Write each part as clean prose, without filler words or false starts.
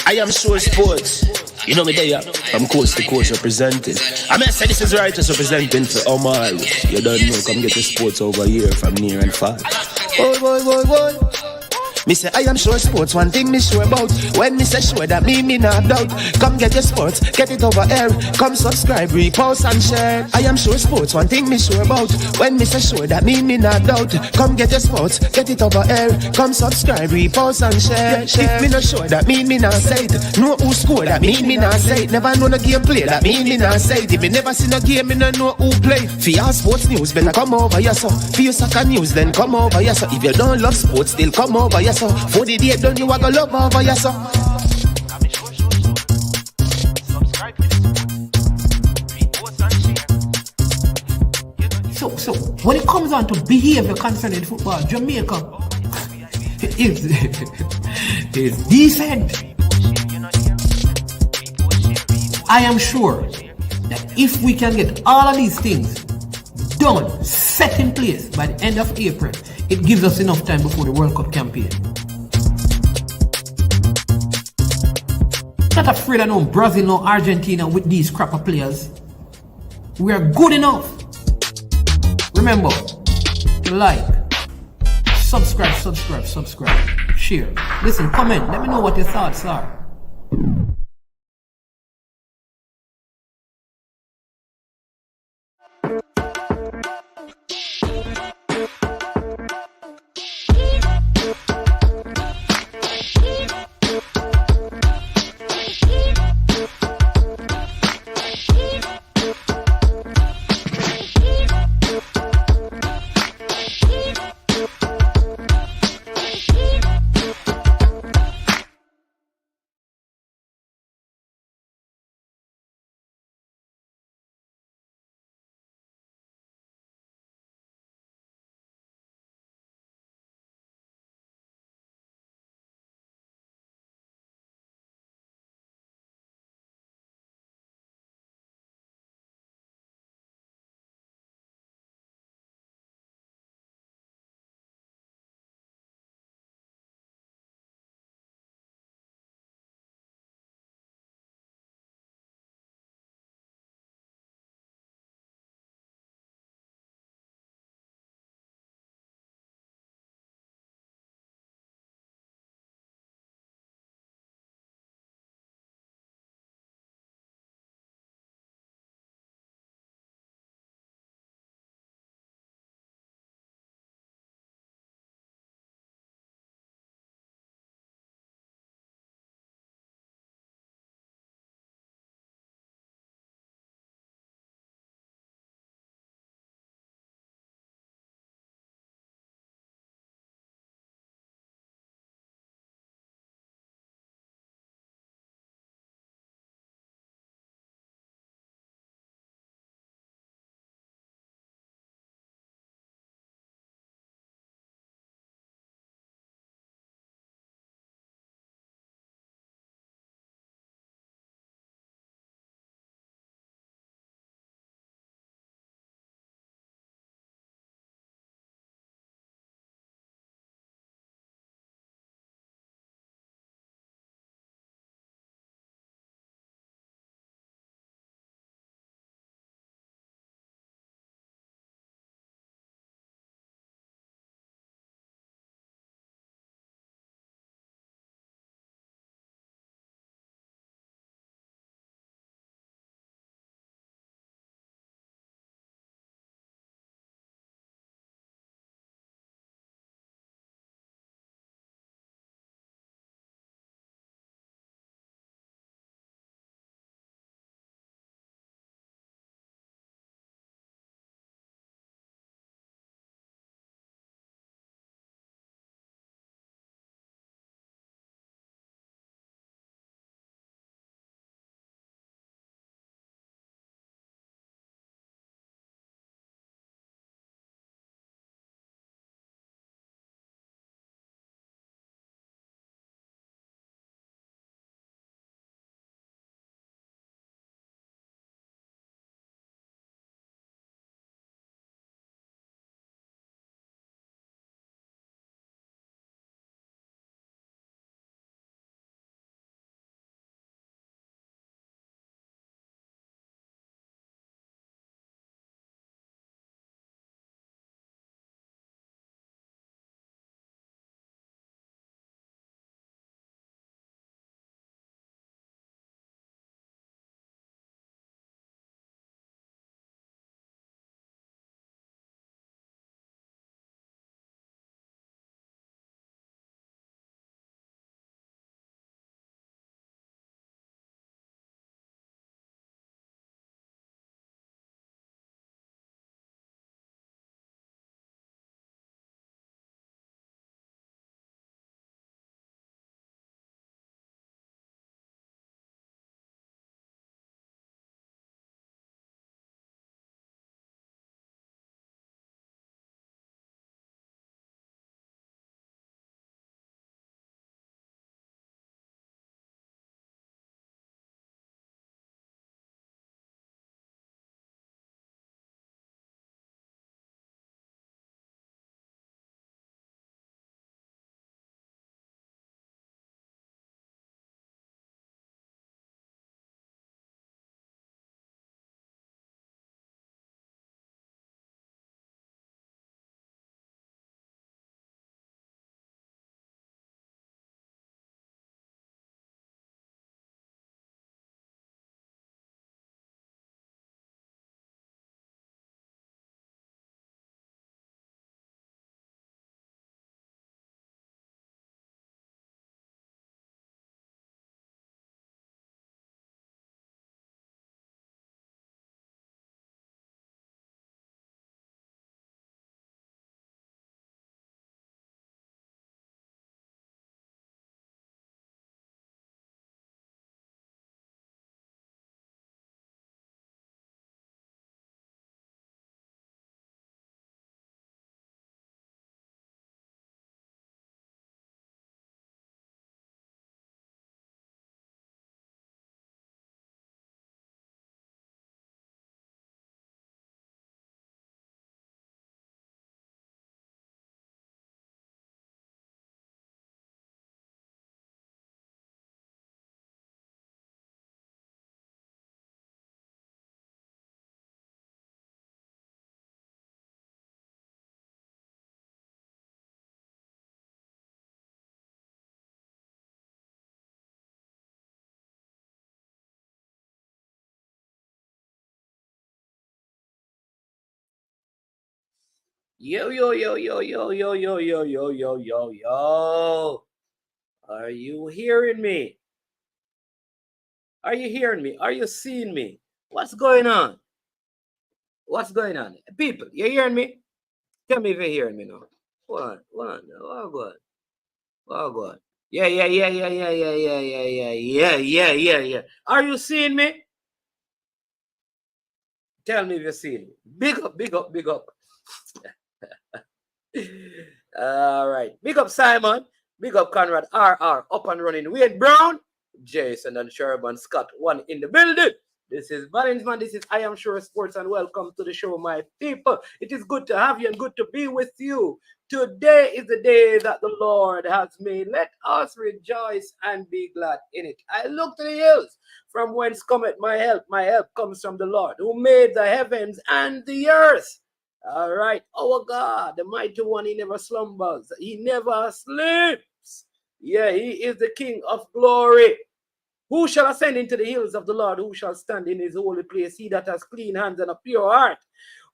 I am sure sports. You know me there, from coast to coast representing. I mean, I say this is righteous representing for Omar. You don't know, come get the sports over here from near and far. Boy. Me say I am sure sports, one thing me sure about. When me say sure, that me not doubt. Come get your sports, get it over here. Come subscribe, repost and share. I am sure sports, one thing me sure about. When me say sure, that me not doubt. Come get your sports, get it over here. Come subscribe, repost and share. If me not sure, that me not say it. Know who score, that me not say it. Never know the game play, that me not say it. If me never seen a game, me not know who play. For your sports news, better come over here so. For your soccer news, then come over here so. If you don't love sports, still come over here so. For the day done, you are gonna love over here so. So when it comes on to behavior concerning football, Jamaica is decent. I am sure that if we can get all of these things done, set in place by the end of April, it gives us enough time before the World Cup campaign. Not afraid of no Brazil, no Argentina with these crap of players. We are good enough. Remember to like, subscribe, share. Listen, comment. Let me know what your thoughts are. Yo, yo, yo, yo, yo, yo, yo, yo, yo, yo, yo, yo. Are you hearing me? Are you hearing me? Are you seeing me? What's going on? What's going on? People, you hearing me? Tell me if you're hearing me now. What? Oh, God. Oh, God. Yeah, yeah, yeah, yeah, yeah, yeah, yeah, yeah, yeah, yeah, yeah, yeah, yeah. Are you seeing me? Tell me if you're seeing me. Big up, big up, big up. All right. Big up Simon. Big up Conrad RR. Up and running. Wade Brown. Jason and Sherban Scott. One in the building. This is Valensman. This is I Am Sure Sports, and welcome to the show, my people. It is good to have you and good to be with you. Today is the day that the Lord has made. Let us rejoice and be glad in it. I look to the hills from whence cometh my help. My help comes from the Lord who made the heavens and the earth. All right. Our God, the mighty one, he never slumbers. He never sleeps. Yeah, he is the King of glory. Who shall ascend into the hills of the Lord? Who shall stand in his holy place? He that has clean hands and a pure heart,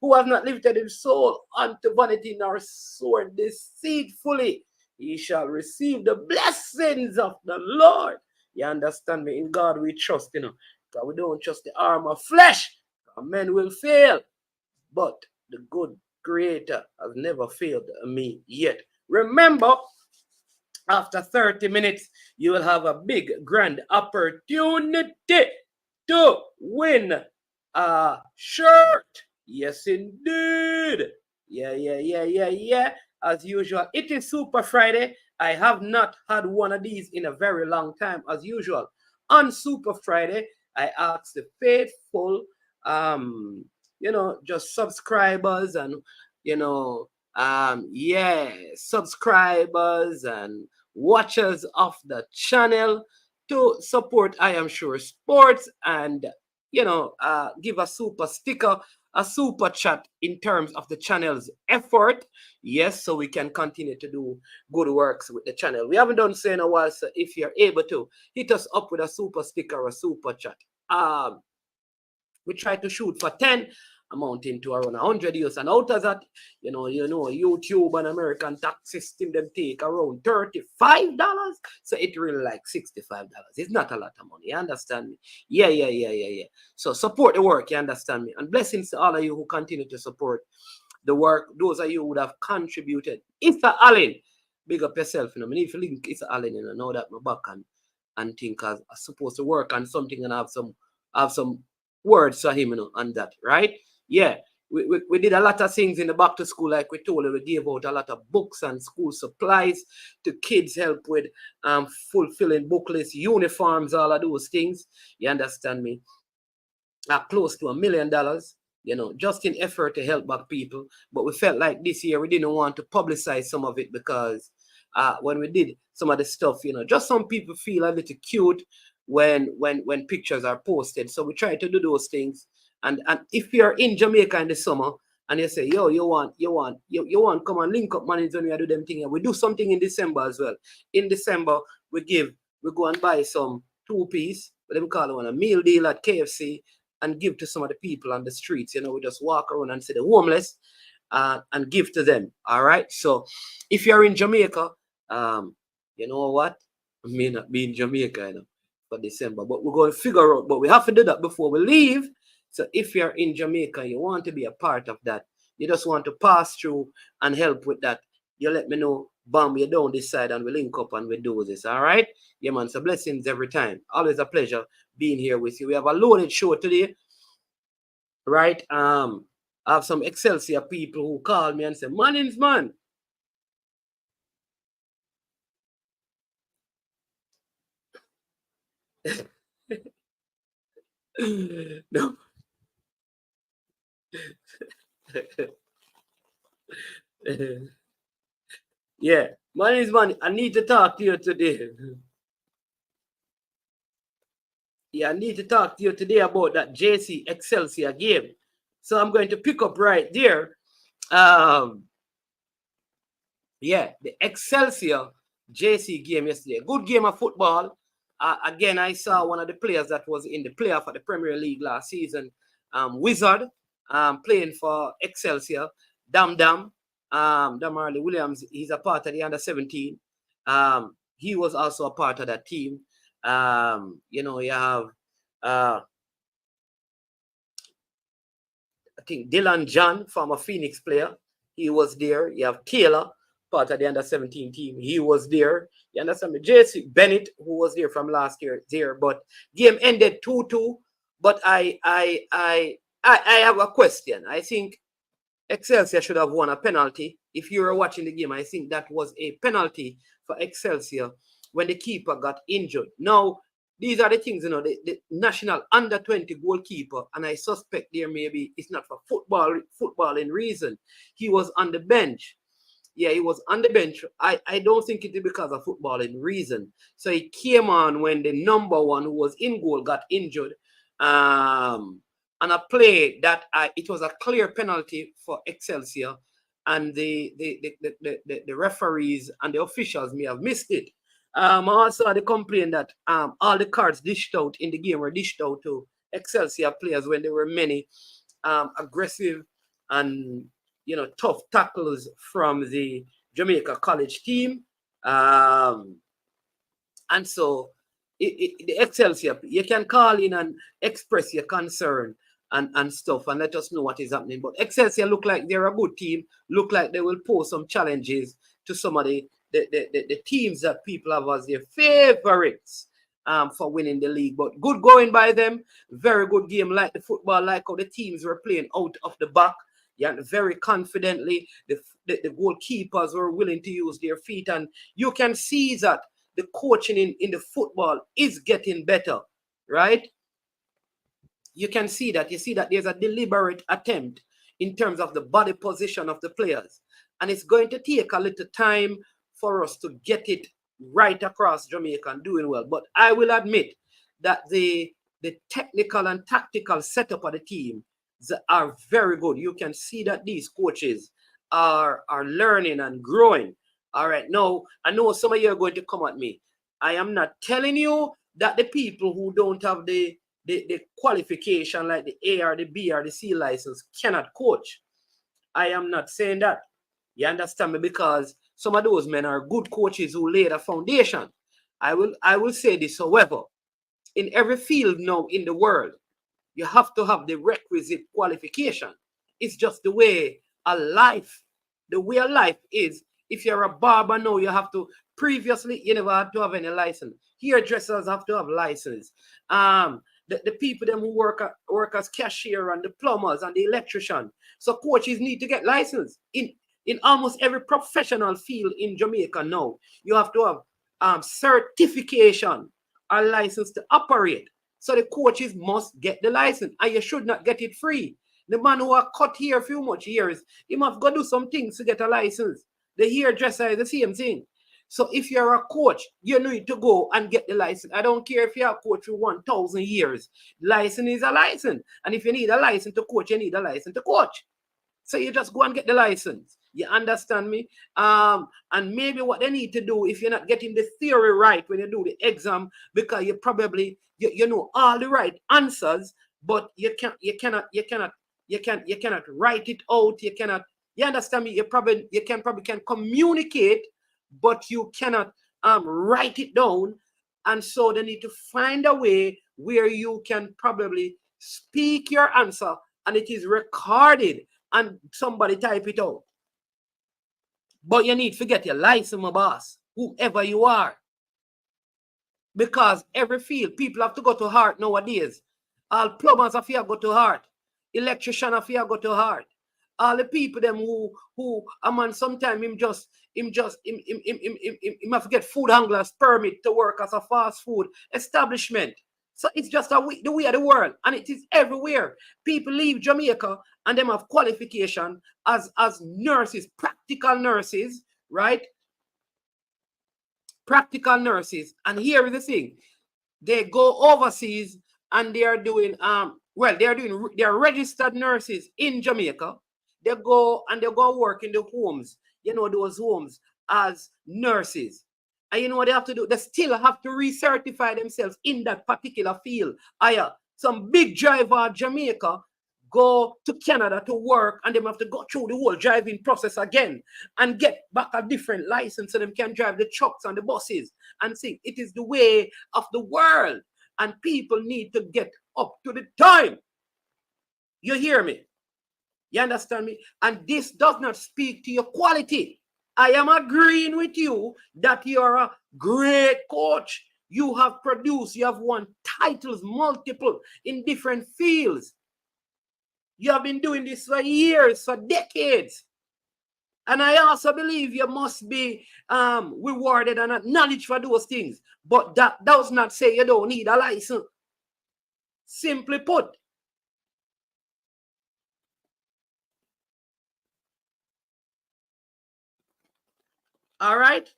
who has not lifted his soul unto vanity nor sworn deceitfully. He shall receive the blessings of the Lord. You understand me? In God we trust, God, we don't trust the arm of flesh. Men will fail, but the good creator has never failed me yet. Remember, after 30 minutes, you will have a big, grand opportunity to win a shirt. Yes, indeed. Yeah. As usual, it is Super Friday. I have not had one of these in a very long time. As usual, on Super Friday, I ask the faithful, just subscribers and, subscribers and watchers of the channel to support I Am Sure Sports and give a super sticker, a super chat in terms of the channel's effort. Yes, so we can continue to do good works with the channel. We haven't done so in a while, so if you're able to hit us up with a super sticker or a super chat. We try to shoot for 10, amounting to around 100 years. And out of that, YouTube and American tax system, them take around $35. So it really like $65. It's not a lot of money. You understand me? Yeah. So support the work, you understand me? And blessings to all of you who continue to support the work. Those of you who would have contributed. Mr. Allen, big up yourself. I mean, if you link Mr. Allen, know that my back and think I'm supposed to work on something and have some words for him, on that, right? Yeah. We did a lot of things in the back to school, like we told you. We gave out a lot of books and school supplies to kids, help with fulfilling booklets, uniforms, all of those things. You understand me? Close to $1 million, just in effort to help back people. But we felt like this year we didn't want to publicize some of it because when we did some of the stuff, just some people feel a little cute when pictures are posted. So we try to do those things. And if you're in Jamaica in the summer and you say, yo, you want come and link up money when we do them things. We do something in December as well. In December, we go and buy some 2-piece, what them call it, a meal deal at KFC, and give to some of the people on the streets. We just walk around and see the homeless and give to them. All right. So if you're in Jamaica, you know what? I may not be in Jamaica, for December, but we're going to figure out. But we have to do that before we leave. So if you're in Jamaica, you want to be a part of that, you just want to pass through and help with that, you let me know. Bam, you down this side and we link up and we do this. All right. Yeah, man. So blessings every time. Always a pleasure being here with you. We have a loaded show today. Right. I have some Excelsior people who call me and say, Mannings, man. No. Yeah. Mannings, man, I need to talk to you today. Yeah, I need to talk to you today about that JC Excelsior game. So I'm going to pick up right there. Yeah, the Excelsior JC game yesterday. Good game of football. Again, I saw one of the players that was in the playoff of the Premier League last season, Wizard, playing for Excelsior. Dam. Damarley Williams, he's a part of the under 17. He was also a part of that team. You know, you have I think Dylan John, former Phoenix player, he was there. You have Taylor, part of the under 17 team. He was there. You understand me? JC Bennett, who was there from last year, there. But game ended 2-2. But I have a question. I think Excelsior should have won a penalty. If you were watching the game, I think that was a penalty for Excelsior when the keeper got injured. Now, these are the things, you know, the national under 20 goalkeeper, and I suspect there maybe it's not for footballing reason. He was on the bench. Yeah, he was on the bench. I don't think it is because of footballing reason. So he came on when the number one who was in goal got injured. And a play that it was a clear penalty for Excelsior, and the referees and the officials may have missed it. Also the complaint that all the cards dished out in the game were dished out to Excelsior players when there were many aggressive and, you know, tough tackles from the Jamaica college team. And so the Excelsior, you can call in and express your concern and stuff and let us know what is happening. But Excelsior look like they're a good team, look like they will pose some challenges to some of the teams that people have as their favorites for winning the league. But good going by them, very good game, like the football, like how the teams were playing out of the back. Yeah, very confidently. The goalkeepers were willing to use their feet, and you can see that the coaching in the football is getting better, right? You can see that. You see that there's a deliberate attempt in terms of the body position of the players. And it's going to take a little time for us to get it right across Jamaica and doing well. But I will admit that the technical and tactical setup of the team are very good. You can see that these coaches are learning and growing. All right. Now, I know some of you are going to come at me. I am not telling you that the people who don't have the qualification like the A or the B or the C license cannot coach. I am not saying that. You understand me? Because some of those men are good coaches who laid a foundation. I will say this, however, in every field now in the world, you have to have the requisite qualification. It's just the way a life is. If you're a barber now, you have to, previously, you never had to have any license. Hairdressers have to have license. The people them who work as cashier and the plumbers and the electrician. So coaches need to get license. In almost every professional field in Jamaica now, you have to have certification or license to operate. So the coaches must get the license, and you should not get it free. The man who are cut here a few much years, he must go do some things to get a license. The hairdresser is the same thing. So if you're a coach, you need to go and get the license. I don't care if you're a coach for 1,000 years. License is a license. And if you need a license to coach, you need a license to coach. So you just go and get the license. You understand me? And maybe what they need to do, if you're not getting the theory right when you do the exam, because you probably you know all the right answers, but you cannot write it out. You understand me? You can communicate, but you cannot write it down. And so they need to find a way where you can probably speak your answer and it is recorded and somebody type it out. But you need to get your license, my boss, whoever you are. Because every field, people have to go to heart nowadays. All plumbers have to go to heart. Electrician have to go to heart. All the people them who a man sometime him have to get food handlers permit to work as a fast food establishment. So it's just the way of the world, and it is everywhere. People leave Jamaica and them have qualification as nurses, practical nurses, right? Practical nurses. And here is the thing. They go overseas and they are doing they are registered nurses in Jamaica. They go work in the homes, you know, those homes as nurses. And you know what they have to do? They still have to recertify themselves in that particular field. Some big driver at Jamaica go to Canada to work and them have to go through the whole driving process again and get back a different license so them can drive the trucks and the buses and see. It is the way of the world and people need to get up to the time. You hear me? You understand me? And this does not speak to your quality. I am agreeing with you that you're a great coach. You have produced, you have won titles, multiple in different fields. You have been doing this for years, for decades. And I also believe you must be rewarded and acknowledged for those things. But that does not say you don't need a license. Simply put. All right?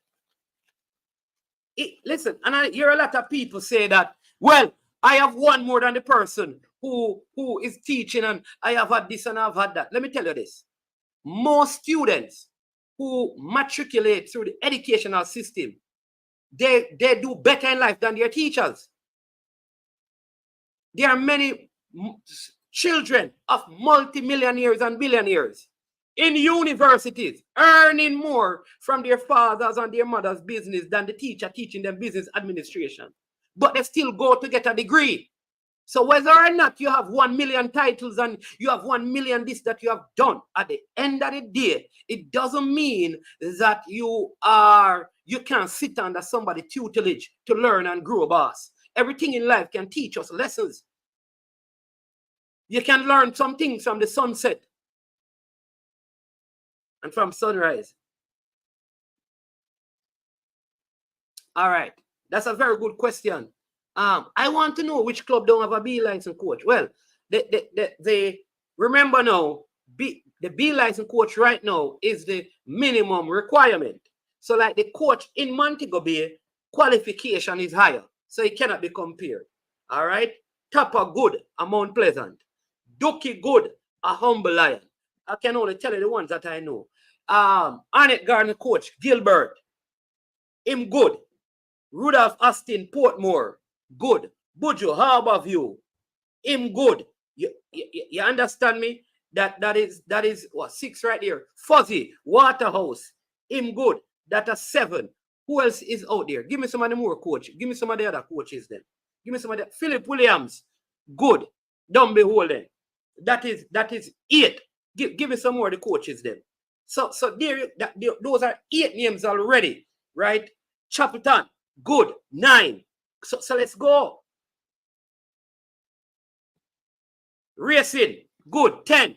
Listen, and I hear a lot of people say that, well, I have won more than the person who is teaching and I have had this and I've had that. Let me tell you this. Most students who matriculate through the educational system, they do better in life than their teachers. There are many children of multimillionaires and billionaires in universities earning more from their fathers and their mothers' business than the teacher teaching them business administration. But they still go to get a degree. So whether or not you have 1 million titles and you have 1 million this that you have done, at the end of the day, it doesn't mean that you can't sit under somebody's tutelage to learn and grow, boss. Everything in life can teach us lessons. You can learn some things from the sunset and from sunrise. All right. That's a very good question. I want to know which club don't have a B license coach. Well, they remember now, the B license coach right now is the minimum requirement. So like the coach in Montego Bay, qualification is higher. So it cannot be compared. All right. Tapa good, a Mount Pleasant. Ducky good, a Humble Lion. I can only tell you the ones that I know. Arnett Gardens coach, Gilbert. Him good. Rudolph Austin, Portmore. Good. Bujo, Harborview. Him good. You understand me? That is what, 6 right there. Fuzzy, Waterhouse. Him good. That is 7. Who else is out there? Give me some of the more coaches. Give me some of the other coaches then. Give me some of the Philip Williams. Good. Don't be holding. That is 8. Give me some more of the coaches then. So there, those are 8 names already, right? Chapelton, good. 9. So let's go. Racing, good. 10.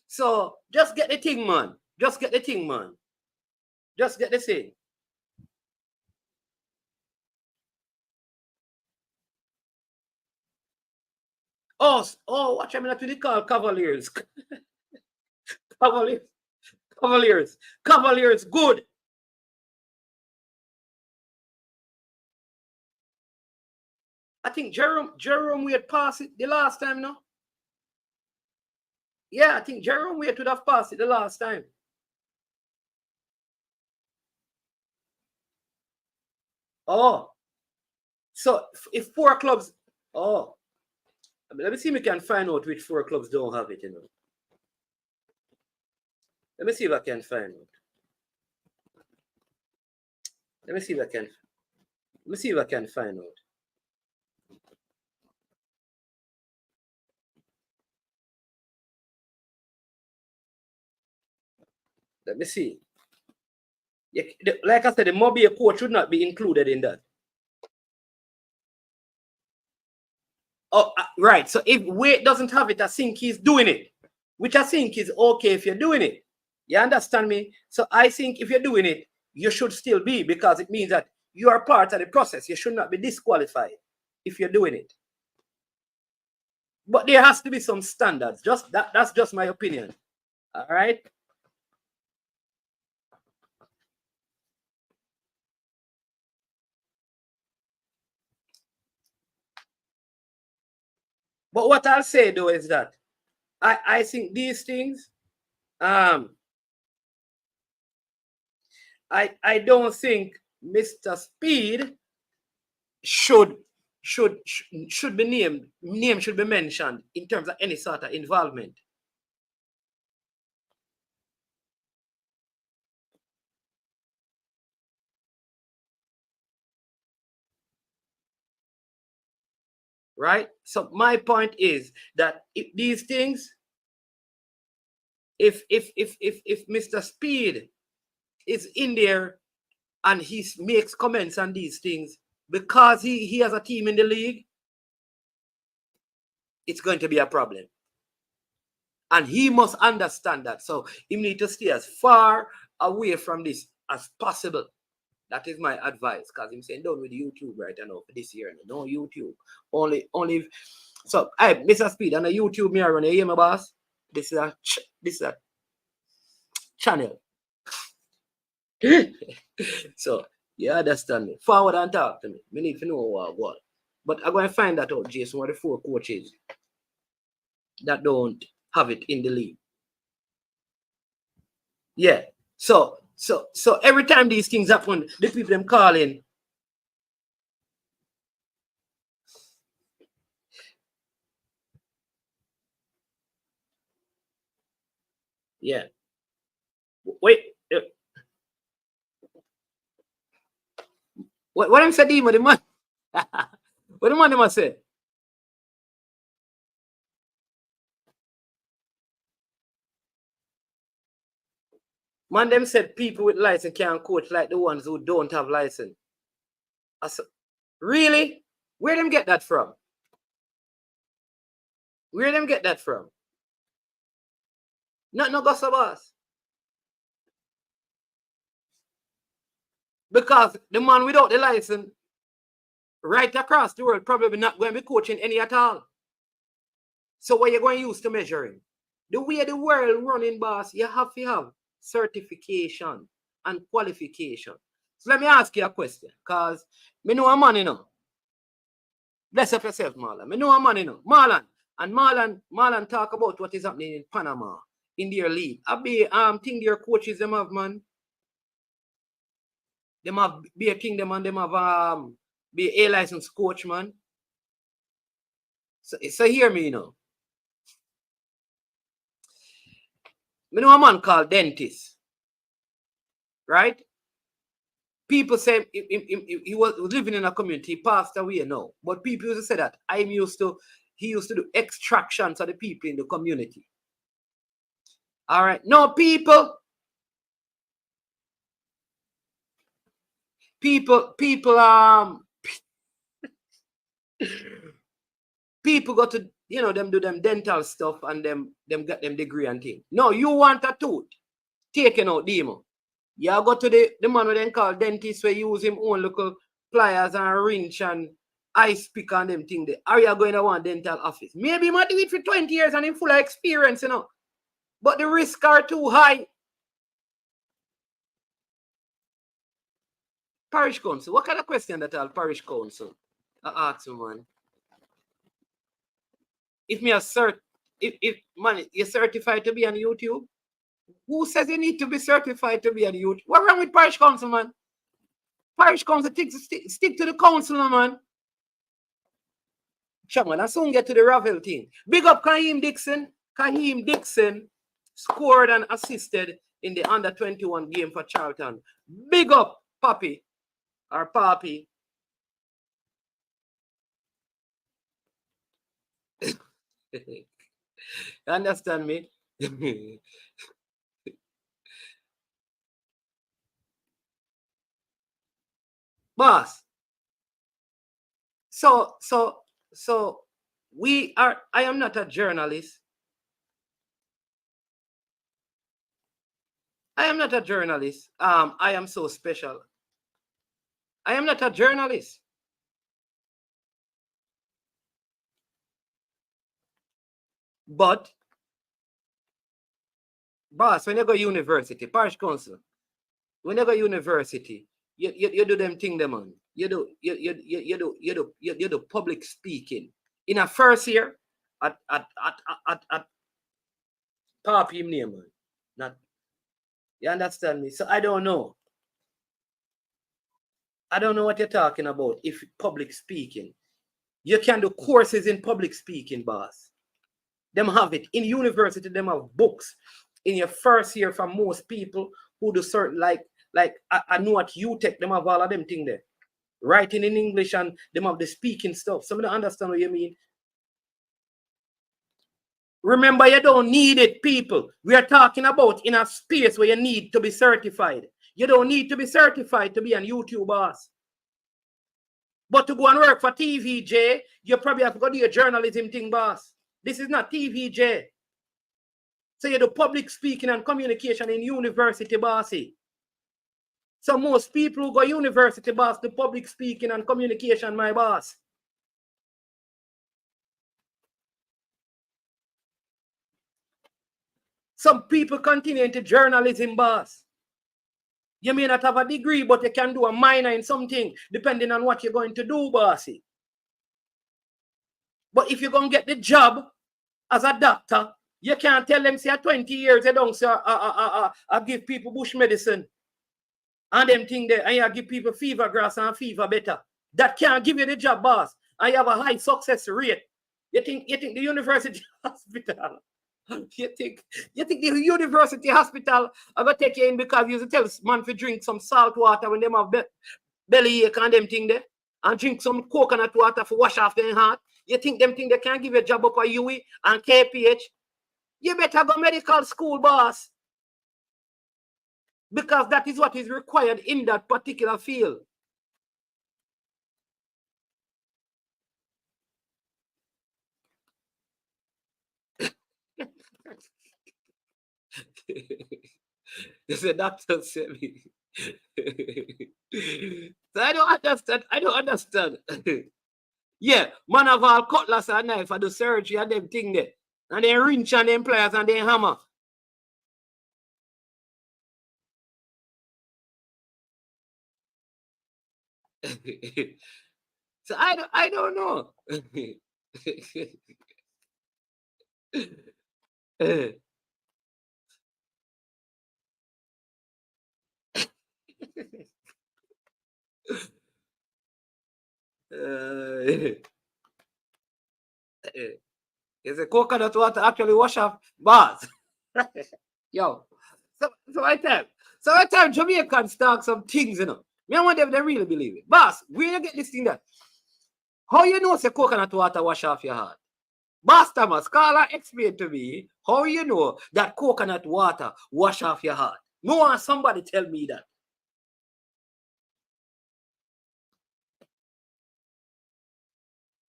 So just get the thing, man. Just get the thing, man. Just get the thing. Watch I'm not really call Cavaliers. Cavaliers, good. I think Jerome we had passed it the last time, no? Yeah, I think Jerome we would have passed it the last time. Oh. So if 4 clubs, let me see if we can find out which 4 clubs don't have it, you know. Let me see if I can find out. Let me see if I can find out. Let me see. Like I said, the Mobile coach should not be included in that. Oh, right. So if Wade doesn't have it, I think he's doing it, which I think is okay if you're doing it. You understand me? So I think if you're doing it, you should still be, because it means that you are part of the process. You should not be disqualified if you're doing it. But there has to be some standards. That's just my opinion. All right. But what I'll say though is that I think these things, I don't think Mr. Speed should be named. Name should be mentioned in terms of any sort of involvement. Right? So my point is that if these things, if Mr. Speed is in there and he makes comments on these things because he has a team in the league, it's going to be a problem. And he must understand that. So he needs to stay as far away from this as possible. That is my advice, because I'm saying done with YouTube right now for this year. No YouTube. Only so hey, Mr. Speed, on the YouTube me run, you hear my boss? This is a channel. So you understand me. Forward and talk to me. We need to know what. But I'm going to find that out, Jason, what the 4 coaches that don't have it in the league. Yeah. So every time these things happen, the people them calling. Yeah. Wait. What I'm saying, what the man? What the man must say? Man, them said people with license can't coach like the ones who don't have license. Really? Where them get that from? Where them get that from? Not no gossip boss. Because the man without the license right across the world probably not going to be coaching any at all. So what you're going to use to measure him? The way the world running, boss, you have to have certification and qualification. So let me ask you a question, because me know a man, you know. Bless up yourself, Marlon. Me know a man, you know. Marlon talk about what is happening in Panama, in their league. I be think their coaches them have, man. Them have be a king, them and them have be a licensed coach, man. So hear me, you know. Me know a man called Dentist. Right? People say he was living in a community, he passed away now. But people used to say that he used to do extractions of the people in the community. All right. No, people go to, you know, them do them dental stuff and them get them degree and thing. No, you want a tooth taken out, demo. You go to the man who then call dentist, where use him own local pliers and wrench and ice pick and them thing there. Are you going to want dental office? Maybe he might do it for 20 years and him full of experience, you know. But the risks are too high. Parish council. What kind of question that all parish council? I ask you, man. If me a if man, you're certified to be on YouTube, who says you need to be certified to be on YouTube? What wrong with parish council, man? Parish council stick to the council, man. Sure, man, I soon get to the Ravel thing. Big up Kaheem Dixon. Kaheem Dixon scored and assisted in the under-21 game for Charlton. Big up, Papi. Or Papi. You understand me? Boss. So I am not a journalist. I am not a journalist. I am so special. I am not a journalist. But, boss, when you go university, parish council, when you go university, you do them thing, them on. You do public speaking. In a first year, at Papi him name, man. Not, you understand me? So I don't know. I don't know what you're talking about. If public speaking, you can do courses in public speaking, boss. Them have it in university. Them have books in your first year for most people who do certain like I know what you take. Them have all of them thing there, writing in English and them have the speaking stuff. Some don't understand what you mean. Remember, you don't need it, people. We are talking about in a space where you need to be certified. You don't need to be certified to be an YouTube boss. But to go and work for TVJ, you probably have to go do your journalism thing, boss. This is not TVJ. So you do public speaking and communication in university, bossy. So most people who go university, boss, do public speaking and communication, my boss. Some people continue into journalism, boss. You may not have a degree, but you can do a minor in something, depending on what you're going to do, bossy. But if you're going to get the job as a doctor, you can't tell them, say, at 20 years, you don't say, I give people bush medicine. And them thing there, and you give people fever grass and fever better. That can't give you the job, boss. And you have a high success rate. You think the university hospital, you think the university hospital are gonna take you in because you tell man to drink some salt water when they have belly ache and them thing there, and drink some coconut water for wash off their heart. You think them thing they can't give you a job up at UE and KPH? You better go medical school, boss. Because that is what is required in that particular field. They said doctor said me. So I don't understand. Yeah, man have all cutlass and knife for the surgery and them thing there. And then wrench and them pliers and then hammer. So I don't know. Is a coconut water actually wash off bars? Yo. So I tell Jamaicans talk some things, you know. Me, I want them to really believe it. Boss, where you get this thing that? How you know say coconut water wash off your heart? Boss Thomas, call and explain to me how you know that coconut water wash off your heart. No one somebody tell me that.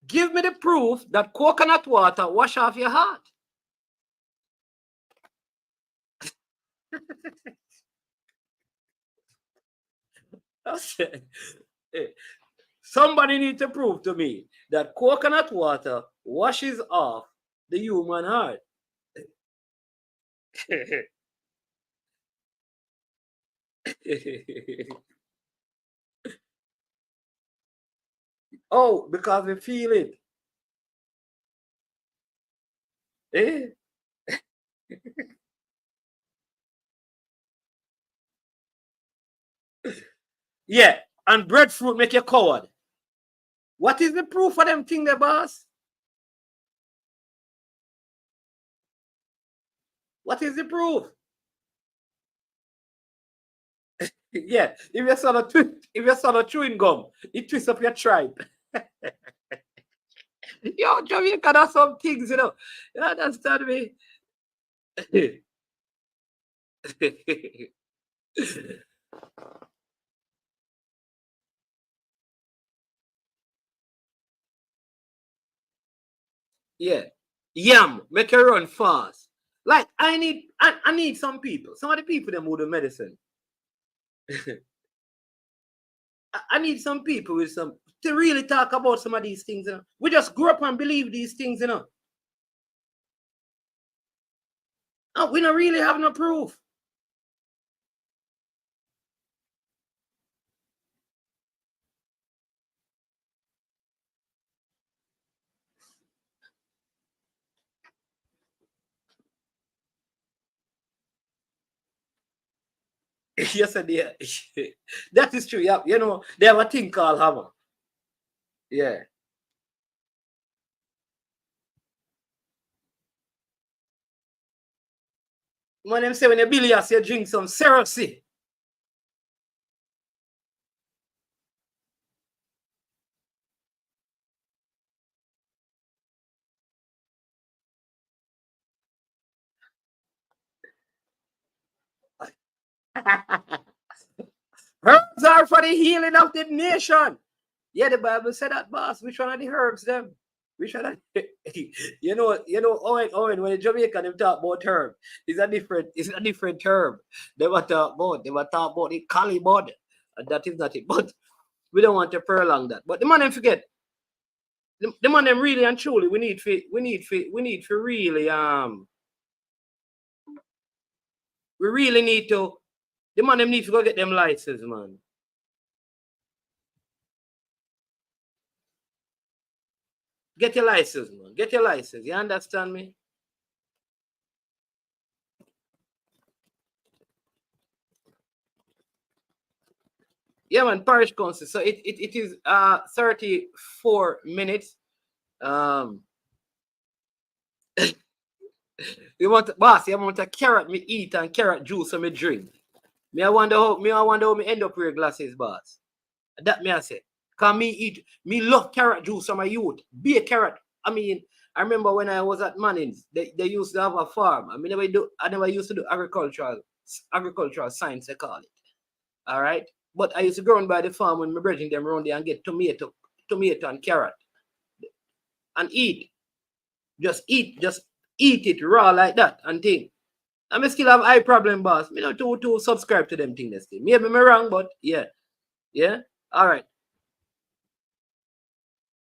Give me the proof that coconut water wash off your heart. Somebody need to prove to me that coconut water washes off the human heart. Oh, because we feel it. Eh? Yeah, and breadfruit make you coward. What is the proof for them thing, the boss? What is the proof? Yeah, if you saw a chewing gum, it twists up your tribe. Yo, Jamaica, that's some things, you know. You understand me? Yeah. Yam, make you run fast. Like I need some people. Some of the people them who do medicine. I need some people with some to really talk about some of these things, you know. We just grew up and believe these things, you know. And we don't really have no proof. Yes, yeah. That is true. Yeah, you know, they have a thing called hammer. Yeah. Man, them say when you billiards, you drink some Ceroxy. Herbs are for the healing of the nation. Yeah, the Bible said that, boss. Which one are the herbs, them? Which one are you know, Owen, when the Jamaican them talk about herb, it's a different herb. They were talk about the cali bud. And that is not it. But we don't want to prolong that. But the man them forget. The man them really and truly we need for really we really need to the man them need to go get them licenses, man. Get your license, man. Get your license. You understand me? Yeah, man, parish council. So it is 34 minutes. You want boss, you want a carrot me eat and carrot juice me drink. I wonder how me end up with glasses, boss. That me I say. Cause me love carrot juice from my youth. Be a carrot. I mean, I remember when I was at Manning's, they used to have a farm. I never used to do agricultural science, they call it. All right. But I used to go on by the farm when my brethren them around there and get tomato and carrot. And eat. Just eat it raw like that and thing. I still have eye problem, boss. Me not to subscribe to them things. Maybe me wrong, but yeah. Yeah? All right.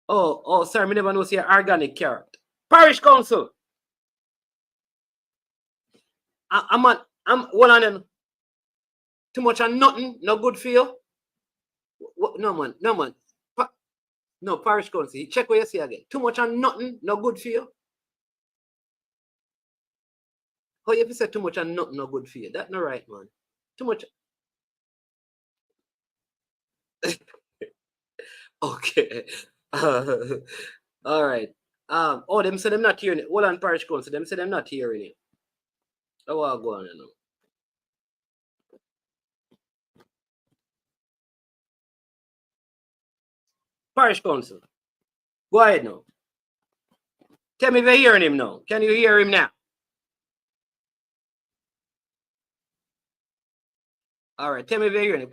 Oh, sorry, me never know say organic carrot. Parish council. I'm one of them. Too much and nothing, no good for you. No man. No, parish council. Check what you say again. Too much and nothing, no good for you. How you say too much and nothing, no good for you? That's not right, man. Too much. Okay. All right. Them say them not hearing it. Hold on, parish council. Them say them not hearing it. Oh, I'll go on now. Parish council. Go ahead now. Tell me if you're hearing him now. Can you hear him now? All right. Tell me if you're hearing him.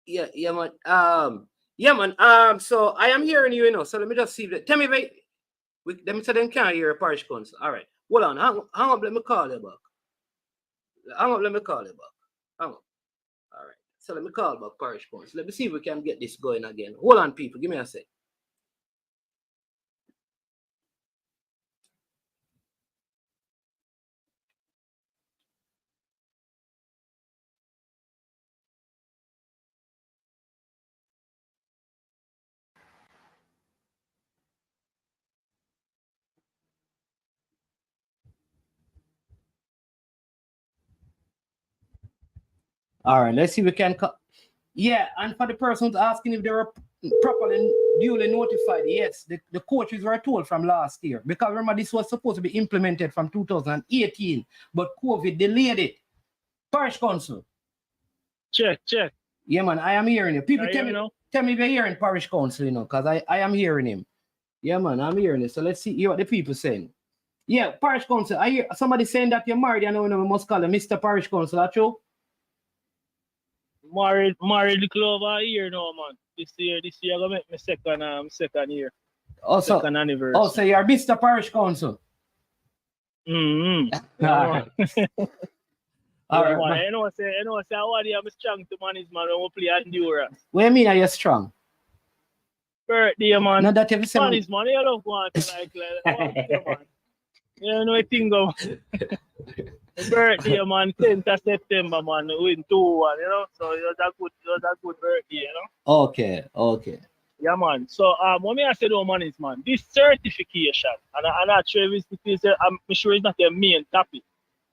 Yeah, man. Yeah, man. So I am hearing you, So let me just see. Tell me if let me say them can't hear a parish council. All right. Hold on. Hang up. Let me call you back. Hang up. Let me call you back. Hang up. All right. So let me call back parish council. Let me see if we can get this going again. Hold on, people. Give me a sec. All right, let's see if we can. Yeah, and for the person who's asking if they were properly duly notified, yes, the coaches were told from last year. Because remember, this was supposed to be implemented from 2018, but COVID delayed it. Parish council. Check. Yeah, man, I am hearing you. People tell me if you're hearing parish council, because I am hearing him. Yeah, man, I'm hearing it. So let's see what the people saying. Yeah, parish council. I hear somebody saying that you're married. I know we must call him Mr. Parish Council. That's true? Married the club a year now, man. This year I gonna make my second year. Also, second anniversary. Also, you're Mr. Parish Council. Mm-hmm. All right. All right, man. I know, say, I want to be strong to manage, man. I want to play endurance. What do you mean are you strong? Birthday, man. No, that every seven. Manage, man. I love one like man. You know, I think of birthday, man. 10th of September, man. Win 2-1, So it was a good birthday, Okay. Yeah, man. So, what me I say to man is, man, this certification, and I'm not sure if it's, I'm sure it's not the main topic,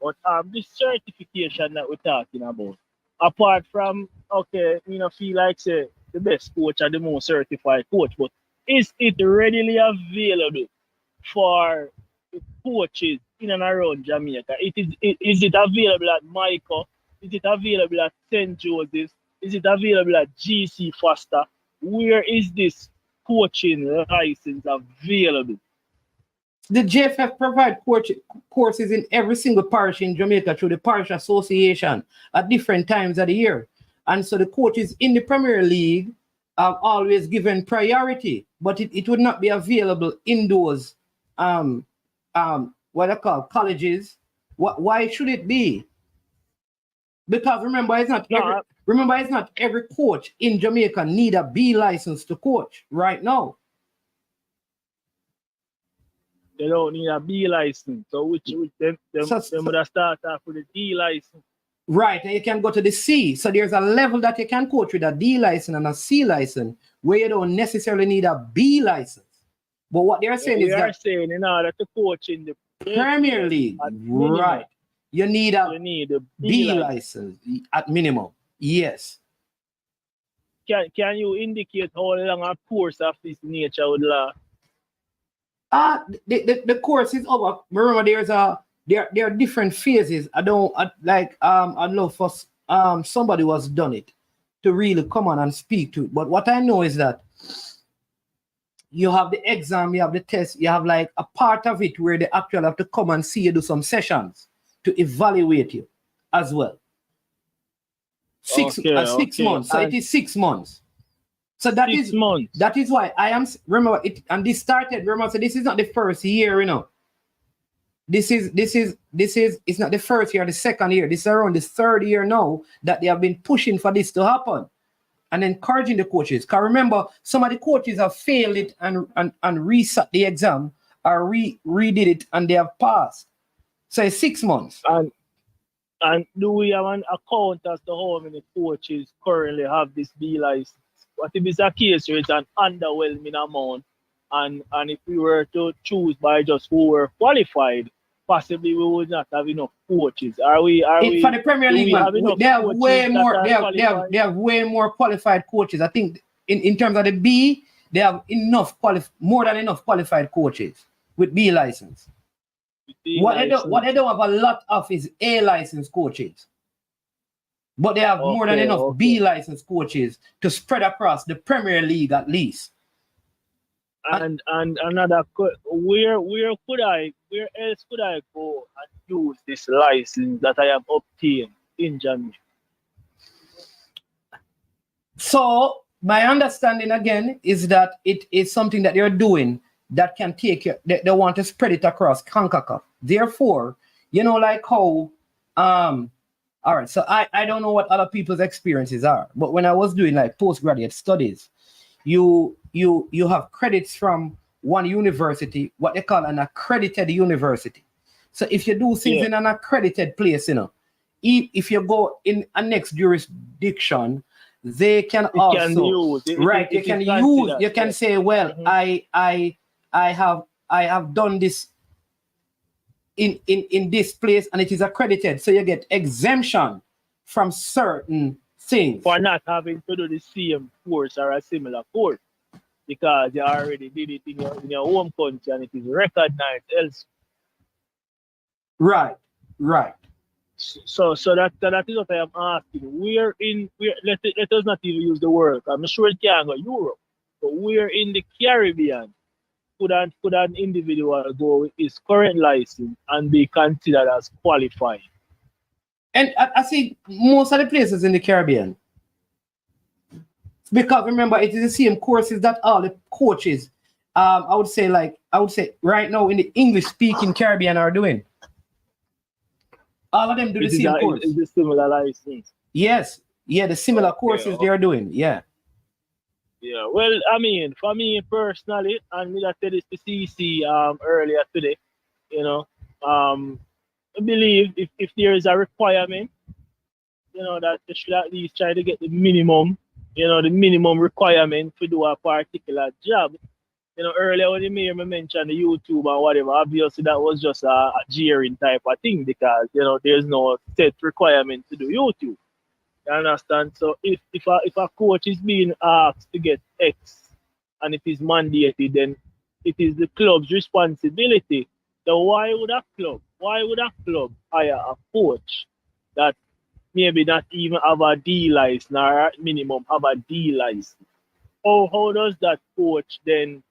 But this certification that we're talking about, apart from, okay, you know, feel like say the best coach or the most certified coach, but is it readily available for coaches in and around Jamaica? Is it available at Micah? Is it available at St. Joseph's? Is it available at GC Foster? Where is this coaching license available? The JFF provide courses in every single parish in Jamaica through the parish association at different times of the year. And so the coaches in the Premier League are always given priority, but it would not be available in those what I call colleges. Why should it be? Because remember, it's not every coach in Jamaica need a B license to coach right now. They don't need a B license. So which them would have start off with a D license. Right, and you can go to the C. So there's a level that you can coach with a D license and a C license where you don't necessarily need a B license. But what they're saying is that saying in order to coach in the Premier League, right, you need a B license at minimum. Yes. Can you indicate how long a course of this nature would last? The course is over. Remember, there are different phases. I'd love for somebody who has done it to really come on and speak to it. But what I know is that you have the exam, you have the test, you have like a part of it where they actually have to come and see you do some sessions to evaluate you as well. 6 months. So it is 6 months. So that is why I am, remember it, and this started, remember, so this is not the first year, you know. It's not the first year, the second year. This is around the third year now that they have been pushing for this to happen and encouraging the coaches. Because remember, some of the coaches have failed it and reset the exam or redid it and they have passed. So it's 6 months. And do we have an account as to how many coaches currently have this B license? What if it's a case where it's an underwhelming amount, and if we were to choose by just who were qualified, possibly we would not have enough coaches. For the Premier League, they have way more qualified coaches. I think in terms of the B, they have more than enough qualified coaches with B license. What they don't have a lot of is A license coaches. But they have more than enough B license coaches to spread across the Premier League at least. And another, where else could I go and use this license that I have obtained in Jamaica? So my understanding again is that it is something that they're doing that can take you, they want to spread it across CONCACAF. Therefore, you know, like how all right, so I don't know what other people's experiences are, but when I was doing like postgraduate studies, you have credits from one university, what they call an accredited university. So if you do things in an accredited place, you know, if you go in a next jurisdiction, they can you can say, well, I have done this in this place and it is accredited, so you get exemption from certain things for not having to do the same course or a similar course because you already did it in your home country and it is recognized elsewhere. Right. So that is what I am asking. Let us not even use the word. I'm sure it can go Europe, but we're in the Caribbean. Could an individual go with his current license and be considered as qualified? And I see most of the places in the Caribbean, because remember, it is the same courses that all the coaches, I would say right now in the English-speaking Caribbean are doing. All of them do the same course. Is the similar license? Yes. Yeah, the similar courses they are doing. Yeah. Yeah, well, I mean, for me personally, and I said this to CC earlier today, you know, I believe if there is a requirement, you know, that they should at least try to get the minimum requirement to do a particular job. earlier when you mentioned the YouTube and whatever, obviously that was just a jeering type of thing because, there's no set requirement to do YouTube. You understand? So if a coach is being asked to get X and it is mandated, then it is the club's responsibility. So why would a club hire a coach that maybe not even have a D license or at minimum have a D license? How does that coach then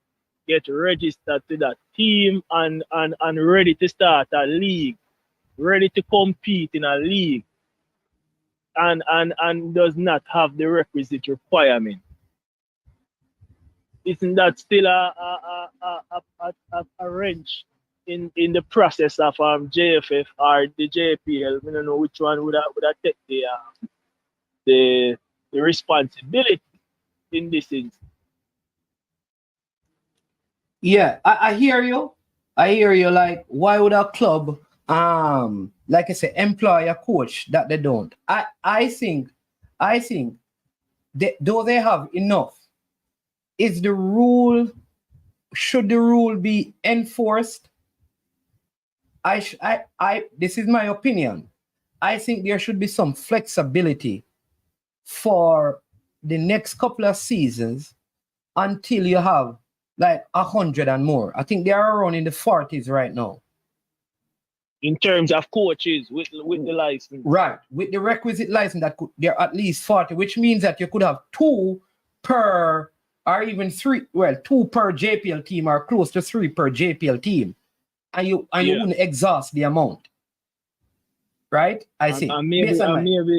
get registered to that team and ready to start a league, ready to compete in a league, and does not have the requisite requirement? Isn't that still a wrench in the process of JFF or the JPL? I don't know which one would have take the responsibility in this instance. Yeah, I hear you. Like, why would a club, like I say, employ a coach that they don't? I think though they have enough, should the rule be enforced? This is my opinion. I think there should be some flexibility for the next couple of seasons until you have like 100 and more. I think they are around in the 40s right now. In terms of coaches with the license. Right. With the requisite license, they're at least 40, which means that you could have 2 per, or even 3, 2 per JPL team or close to 3 per JPL team. And you wouldn't exhaust the amount. Right? I see. Maybe let's leave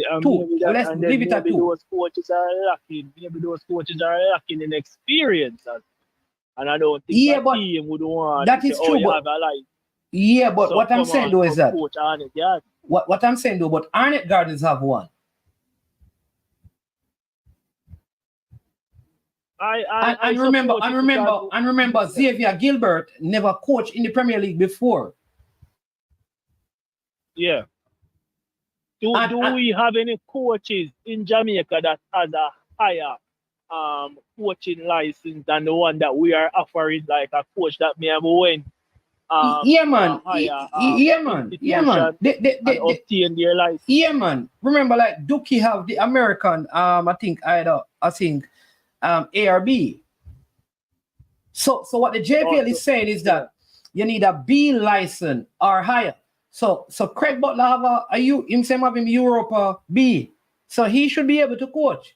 it at 2. Those coaches are lacking. Maybe those coaches are lacking in experience. And I don't think that team would want that is true. But what I'm saying though is that what I'm saying though, but Arnett Gardens have one. I remember Xavier Gilbert never coached in the Premier League before. Yeah. Do we have any coaches in Jamaica that has a higher coaching license than the one that we are offering, like a coach that may have went obtain their license? Yeah, man. Remember, like Dookie have the American ARB. So what the JPL is saying is that you need a B license or higher. So Craig Butler have him Europa B. So he should be able to coach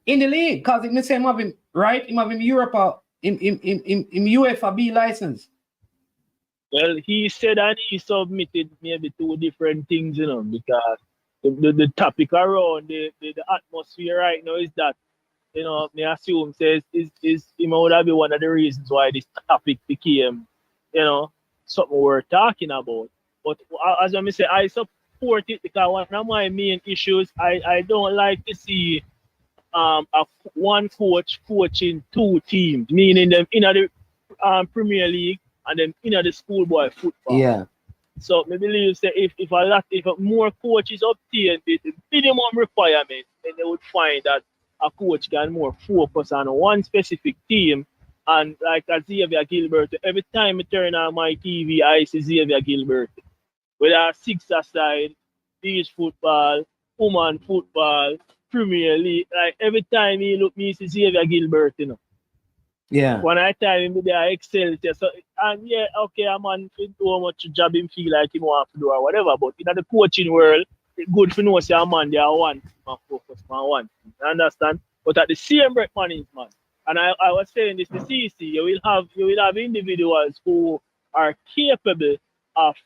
in the league because him have him Europa in UEFA B license. Well, he said that he submitted maybe 2 different things, because the topic around the atmosphere right now is that, me assume says is would have been one of the reasons why this topic became, something we're talking about. But as I say, I support it because one of my main issues, I don't like to see one coach coaching 2 teams, meaning them in the Premier League and then in the schoolboy football. Yeah. So maybe you say if more coaches obtain the minimum requirement, then they would find that a coach can more focus on one specific team. And like Xavier Gilbert, every time I turn on my TV, I see Xavier Gilbert. Whether 6-a-side, beach football, woman football, Premier League, like every time he look me, see Xavier Gilbert, Yeah. When I tell him there, I excel. So, and yeah, okay, a man do how much job him feel like he want to do or whatever. But in the coaching world, it's good to know say a man there one man focus on one. You understand? But at the same breath, management. And I was saying this to CC, you will have individuals who are capable of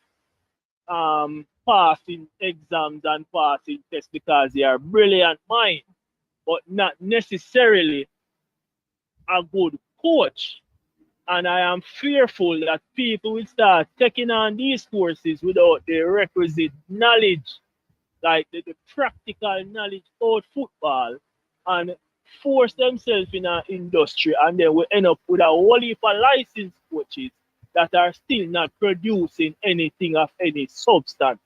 passing exams and passing tests because they are brilliant minds, but not necessarily a good coach. And I am fearful that people will start taking on these courses without the requisite knowledge, like the practical knowledge about football, and force themselves in an industry, and then we end up with a whole heap of licensed coaches that are still not producing anything of any substance.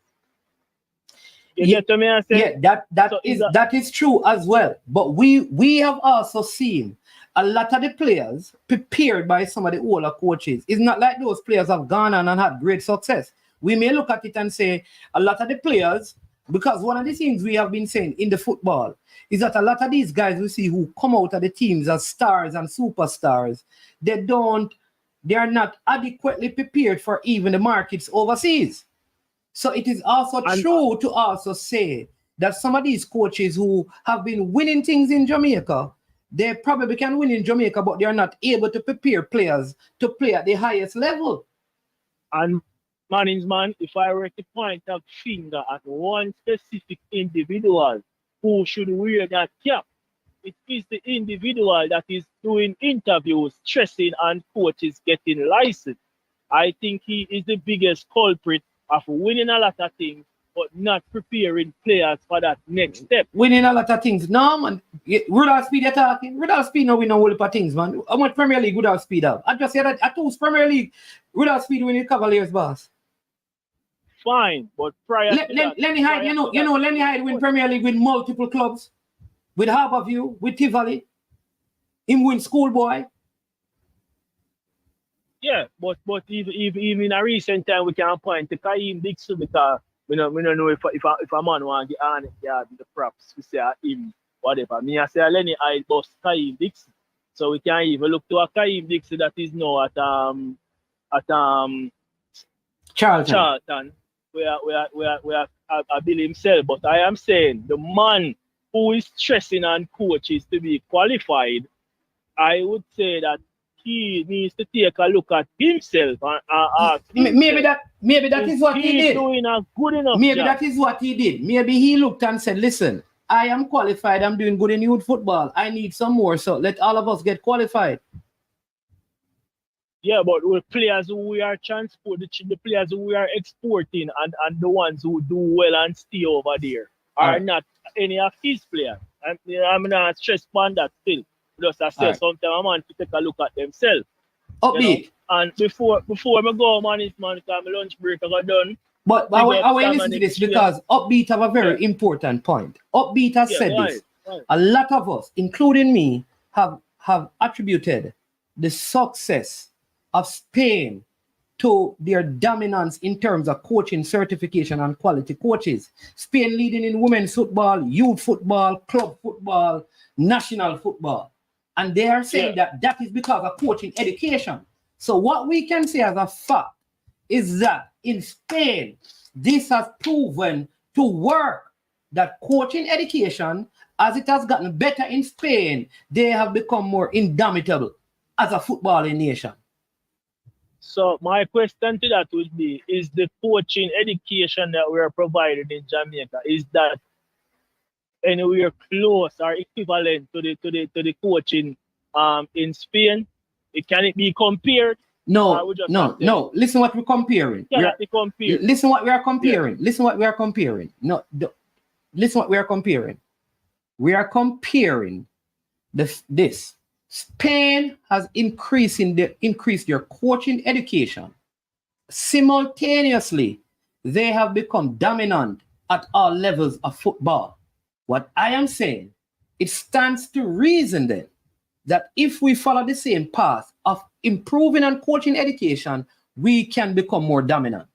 You get what I say? Yeah, that is true as well. But we have also seen a lot of the players prepared by some of the older coaches. It's not like those players have gone on and had great success. We may look at it and say a lot of the players, because one of the things we have been saying in the football is that a lot of these guys we see who come out of the teams as stars and superstars, they are not adequately prepared for even the markets overseas. So it is also true to also say that some of these coaches who have been winning things in Jamaica, they probably can win in Jamaica, but they are not able to prepare players to play at the highest level. And man, if I were to point a finger at one specific individual who should wear that cap, it is the individual that is doing interviews, stressing, and coaches getting licensed. I think he is the biggest culprit of winning a lot of things, but not preparing players for that next step. Winning a lot of things. No, man. Rudolph Speed, you're talking. Rudolph Speed no win a whole heap of things, man. How much Premier League Rudolph Speed have? I just said that at who's Premier League Rudolph Speed winning Cavaliers, boss. Fine, but prior to that, Lenny Hyde, you know, Lenny Hyde win Premier League with multiple clubs, with Harbourview, with Tivoli. Him win Schoolboy. Yeah, but even in a recent time, we can point to Kaim Dixon because we don't know if a man want to get on the props. We say him, whatever. Me, I say Lenny Hyde boss Kaim Dixon. So we can even look to a Kaim Dixon that is now at Charlton. Where I believe himself. But I am saying the man who is stressing on coaches to be qualified, I would say that he needs to take a look at himself and ask maybe that is what he did. Doing a good enough maybe job. That is what he did. Maybe he looked and said, listen, I am qualified, I'm doing good in youth football. I need some more, so let all of us get qualified. Yeah, but with players who we are transporting, the players who we are exporting and the ones who do well and stay over there are not any of his players. I'm not stressed on that still. Just I say sometimes a man to take a look at themselves. Upbeat. You know? And before I go, man, because my lunch break I got done. But I want to listen to this because Upbeat have a very important point. Upbeat has said this. Right. A lot of us, including me, have attributed the success of Spain to their dominance in terms of coaching certification and quality coaches. Spain leading in women's football, youth football, club football, national football. And they are saying that is because of coaching education. So what we can say as a fact is that in Spain, this has proven to work, that coaching education, as it has gotten better in Spain, they have become more indomitable as a footballing nation. So my question to that would be, is the coaching education that we are providing in Jamaica, is that anywhere close or equivalent to the coaching in Spain? Can it be compared? No. Listen what we're comparing. Listen what we are comparing. Yeah. Listen what we are comparing. Listen what we are comparing. We are comparing this. Spain has increased their coaching education. Simultaneously, they have become dominant at all levels of football. What I am saying, it stands to reason then that if we follow the same path of improving and coaching education, we can become more dominant.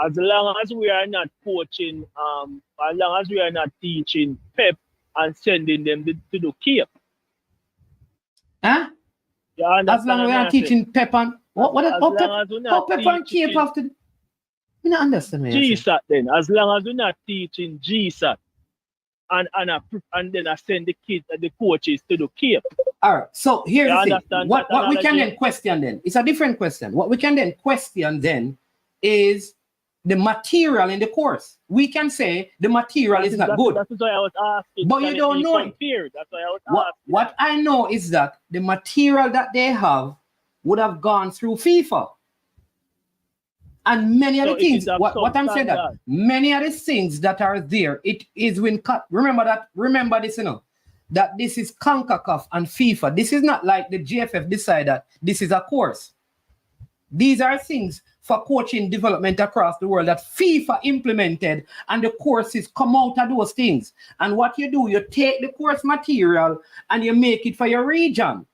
As long as we are not coaching, as long as we are not teaching Pep and sending them to the Cape. Huh? As long as we are teaching Pep and Pep and Cape after. I don't understand. GSAT then, as long as we're not teaching GSAT and then I send the kids and the coaches to the Cape. All right. So here's the thing. What we can then question then, it's a different question. What we can then question then is the material in the course. We can say the material is not good. That's why I was asking. But you don't know it. That's why I was asking. What I know is that the material that they have would have gone through FIFA. And many of the things, what I'm saying that many of the things that are there, it is when remember this, that this is CONCACAF and FIFA. This is not like the GFF decide that this is a course. These are things for coaching development across the world that FIFA implemented, and the courses come out of those things. And what you do, you take the course material and you make it for your region.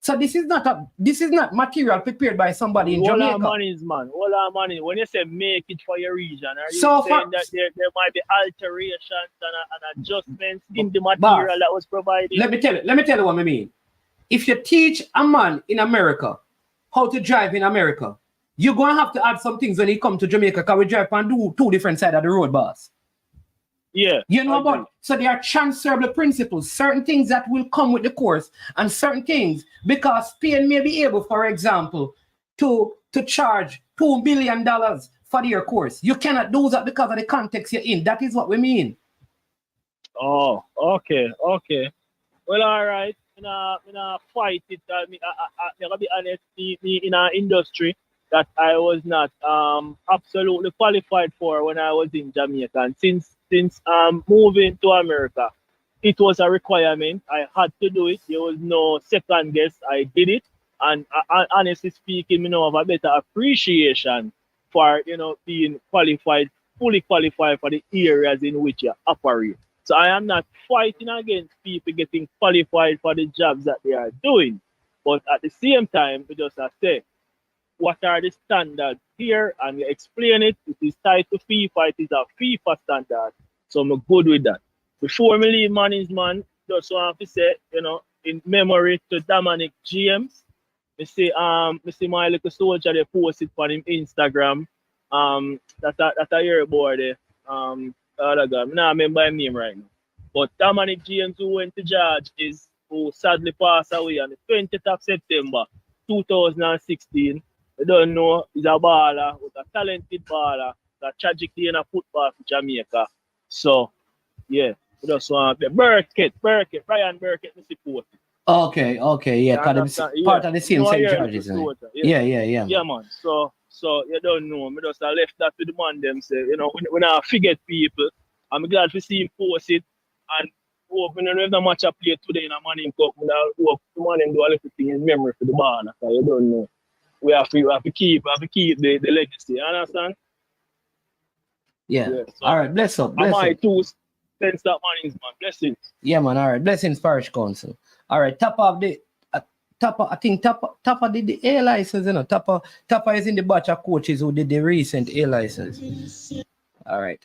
So this is not material prepared by somebody in Jamaica. All our monies, man. All our money. When you say make it for your region, are you saying that there might be alterations and adjustments in the material that was provided? Let me tell you what I mean. If you teach a man in America how to drive in America, you're going to have to add some things when he come to Jamaica, because we drive on two different sides of the road, boss. Yeah. You know about, so there are transferable principles, certain things that will come with the course, and certain things, because Spain may be able, for example, to charge $2 million for their course. You cannot do that because of the context you're in. That is what we mean. Oh, okay. Well, all right. I fight it. I'm gonna be honest, me in our industry that I was not absolutely qualified for when I was in Jamaica. And since moving to America, it was a requirement. I had to do it. There was no second guess. I did it. And honestly speaking, I have a better appreciation for being qualified, fully qualified for the areas in which you operate. So I am not fighting against people getting qualified for the jobs that they are doing. But at the same time, we just say, what are the standards here? And you explain it. It is tied to FIFA. It is a FIFA standard. So I'm good with that. Before me leave management, just want to say, in memory to Dominic James, I see my little soldier, they posted on him Instagram. That's a year boy there. I don't remember his name right now. But Dominic James, who went to George, who sadly passed away on the 20th of September 2016. I don't know, he's a baller, was a talented baller, a tragically in a football for Jamaica. So, yeah, we just want to Burkett, Brian Burkett, we support. Okay, yeah, because part of the same St. George's. Yeah. Yeah, man. So you don't know. I just left that to the man them say, when I forget people, I'm glad to see him post it. And hope when the match I play today in a Manning Cup, I hope the man them do a little thing in memory for the ball. You don't know. We have to keep the legacy. You understand? Yeah. So all right, bless up. My two cents that Manning's, man. Blessings. Yeah, man. All right. Blessings, Parish Council. All right, I think Tapa did the A license, Tapa is in the batch of coaches who did the recent A license. All right.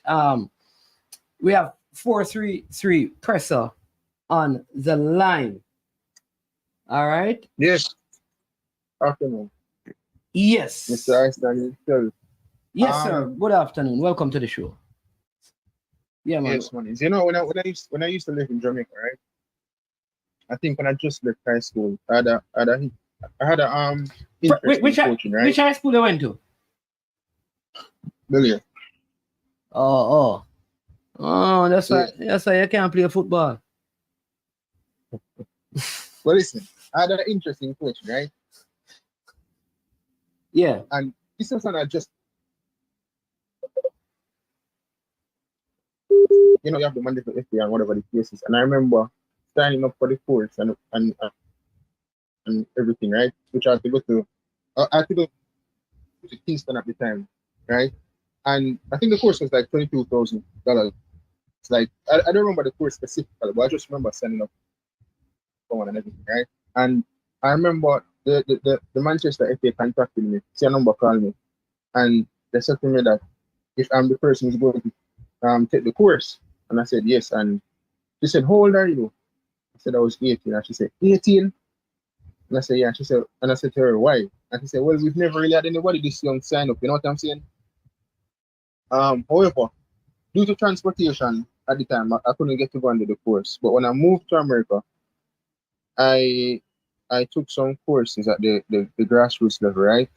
We have 433 Presser on the line. All right. Yes. Afternoon. Yes. Mr. Einstein. Yes, sir. Good afternoon. Welcome to the show. Yeah, man. Yes, man. When I used to live in Jamaica, right? I think when I just left high school, I had a interest in coaching, right? Which high school you went to? Billion. Oh, that's why you can't play football. Well, listen, I had an interest in coaching, right? Yeah. And this was when I just, you have the Monday for FA and whatever the case is. And I remember signing up for the course and everything, right? Which I had to go to. I had to go to Kingston at the time, right? And I think the course was like $22,000. It's like I don't remember the course specifically, but I just remember signing up for one and everything, right? And I remember the Manchester FA contacted me, see a number called me, and they said to me that if I'm the person who's going to take the course, and I said yes, and she said, how old are you? I said I was 18, and she said 18. And I said, yeah. She said, and I said to her, why? And she said, well, we've never really had anybody this young sign up. You know what I'm saying? However, due to transportation at the time, I couldn't get to go under the course. But when I moved to America, I took some courses at the grassroots level, right?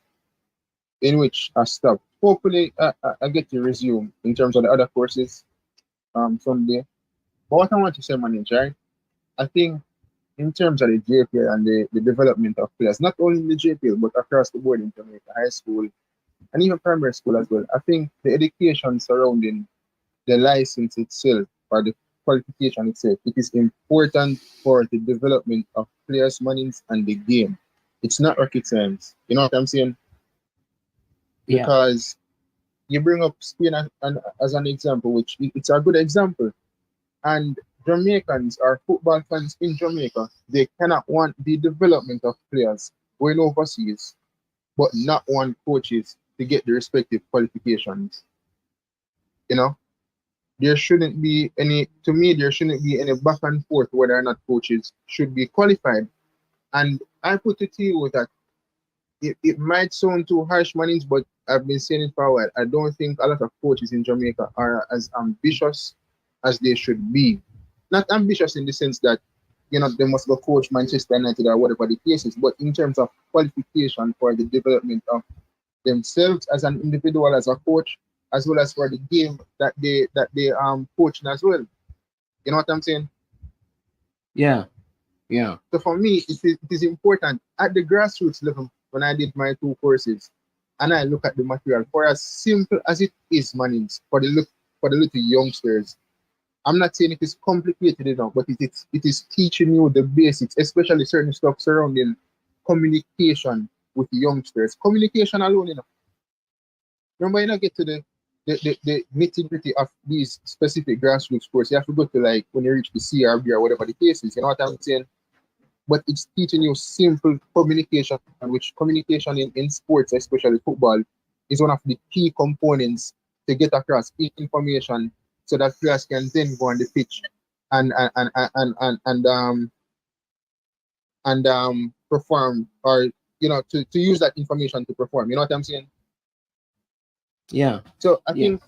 In which I stopped. Hopefully, I get to resume in terms of the other courses someday. But what I want to say, manager, right? I think in terms of the JPL and the development of players, not only in the JPL, but across the board in Jamaica, high school, and even primary school as well, I think the education surrounding the license itself or the qualification itself, it is important for the development of players' minds and the game. It's not rocket science. You know what I'm saying? Yeah. because you bring up Spain as an example, which it's a good example. And Jamaicans or football fans in Jamaica, they cannot want the development of players going overseas, but not want coaches to get the respective qualifications. You know, there shouldn't be any, to me, there shouldn't be any back and forth whether or not coaches should be qualified. And I put it to you that it might sound too harsh, Manage, but I've been saying it for a while. I don't think a lot of coaches in Jamaica are as ambitious as they should be. Not ambitious in the sense that, you know, they must go coach Manchester United or whatever the case is, but in terms of qualification for the development of themselves as an individual, as a coach, as well as for the game that they coaching as well. You know what I'm saying? Yeah. Yeah. So for me, it is important at the grassroots level when I did my 2 courses and I look at the material, for as simple as it is, Manings, for the little youngsters. I'm not saying it is complicated enough, but it is teaching you the basics, especially certain stuff surrounding communication with youngsters. Communication alone, you know. Remember, you know, get to the nitty-gritty of these specific grassroots sports. You have to go to, like, when you reach the CRB or whatever the case is, you know what I'm saying? But it's teaching you simple communication, which communication in sports, especially football, is one of the key components to get across information so that players can then go on the pitch and perform, or, you know, to use that information to perform. You know what I'm saying? Yeah. So I think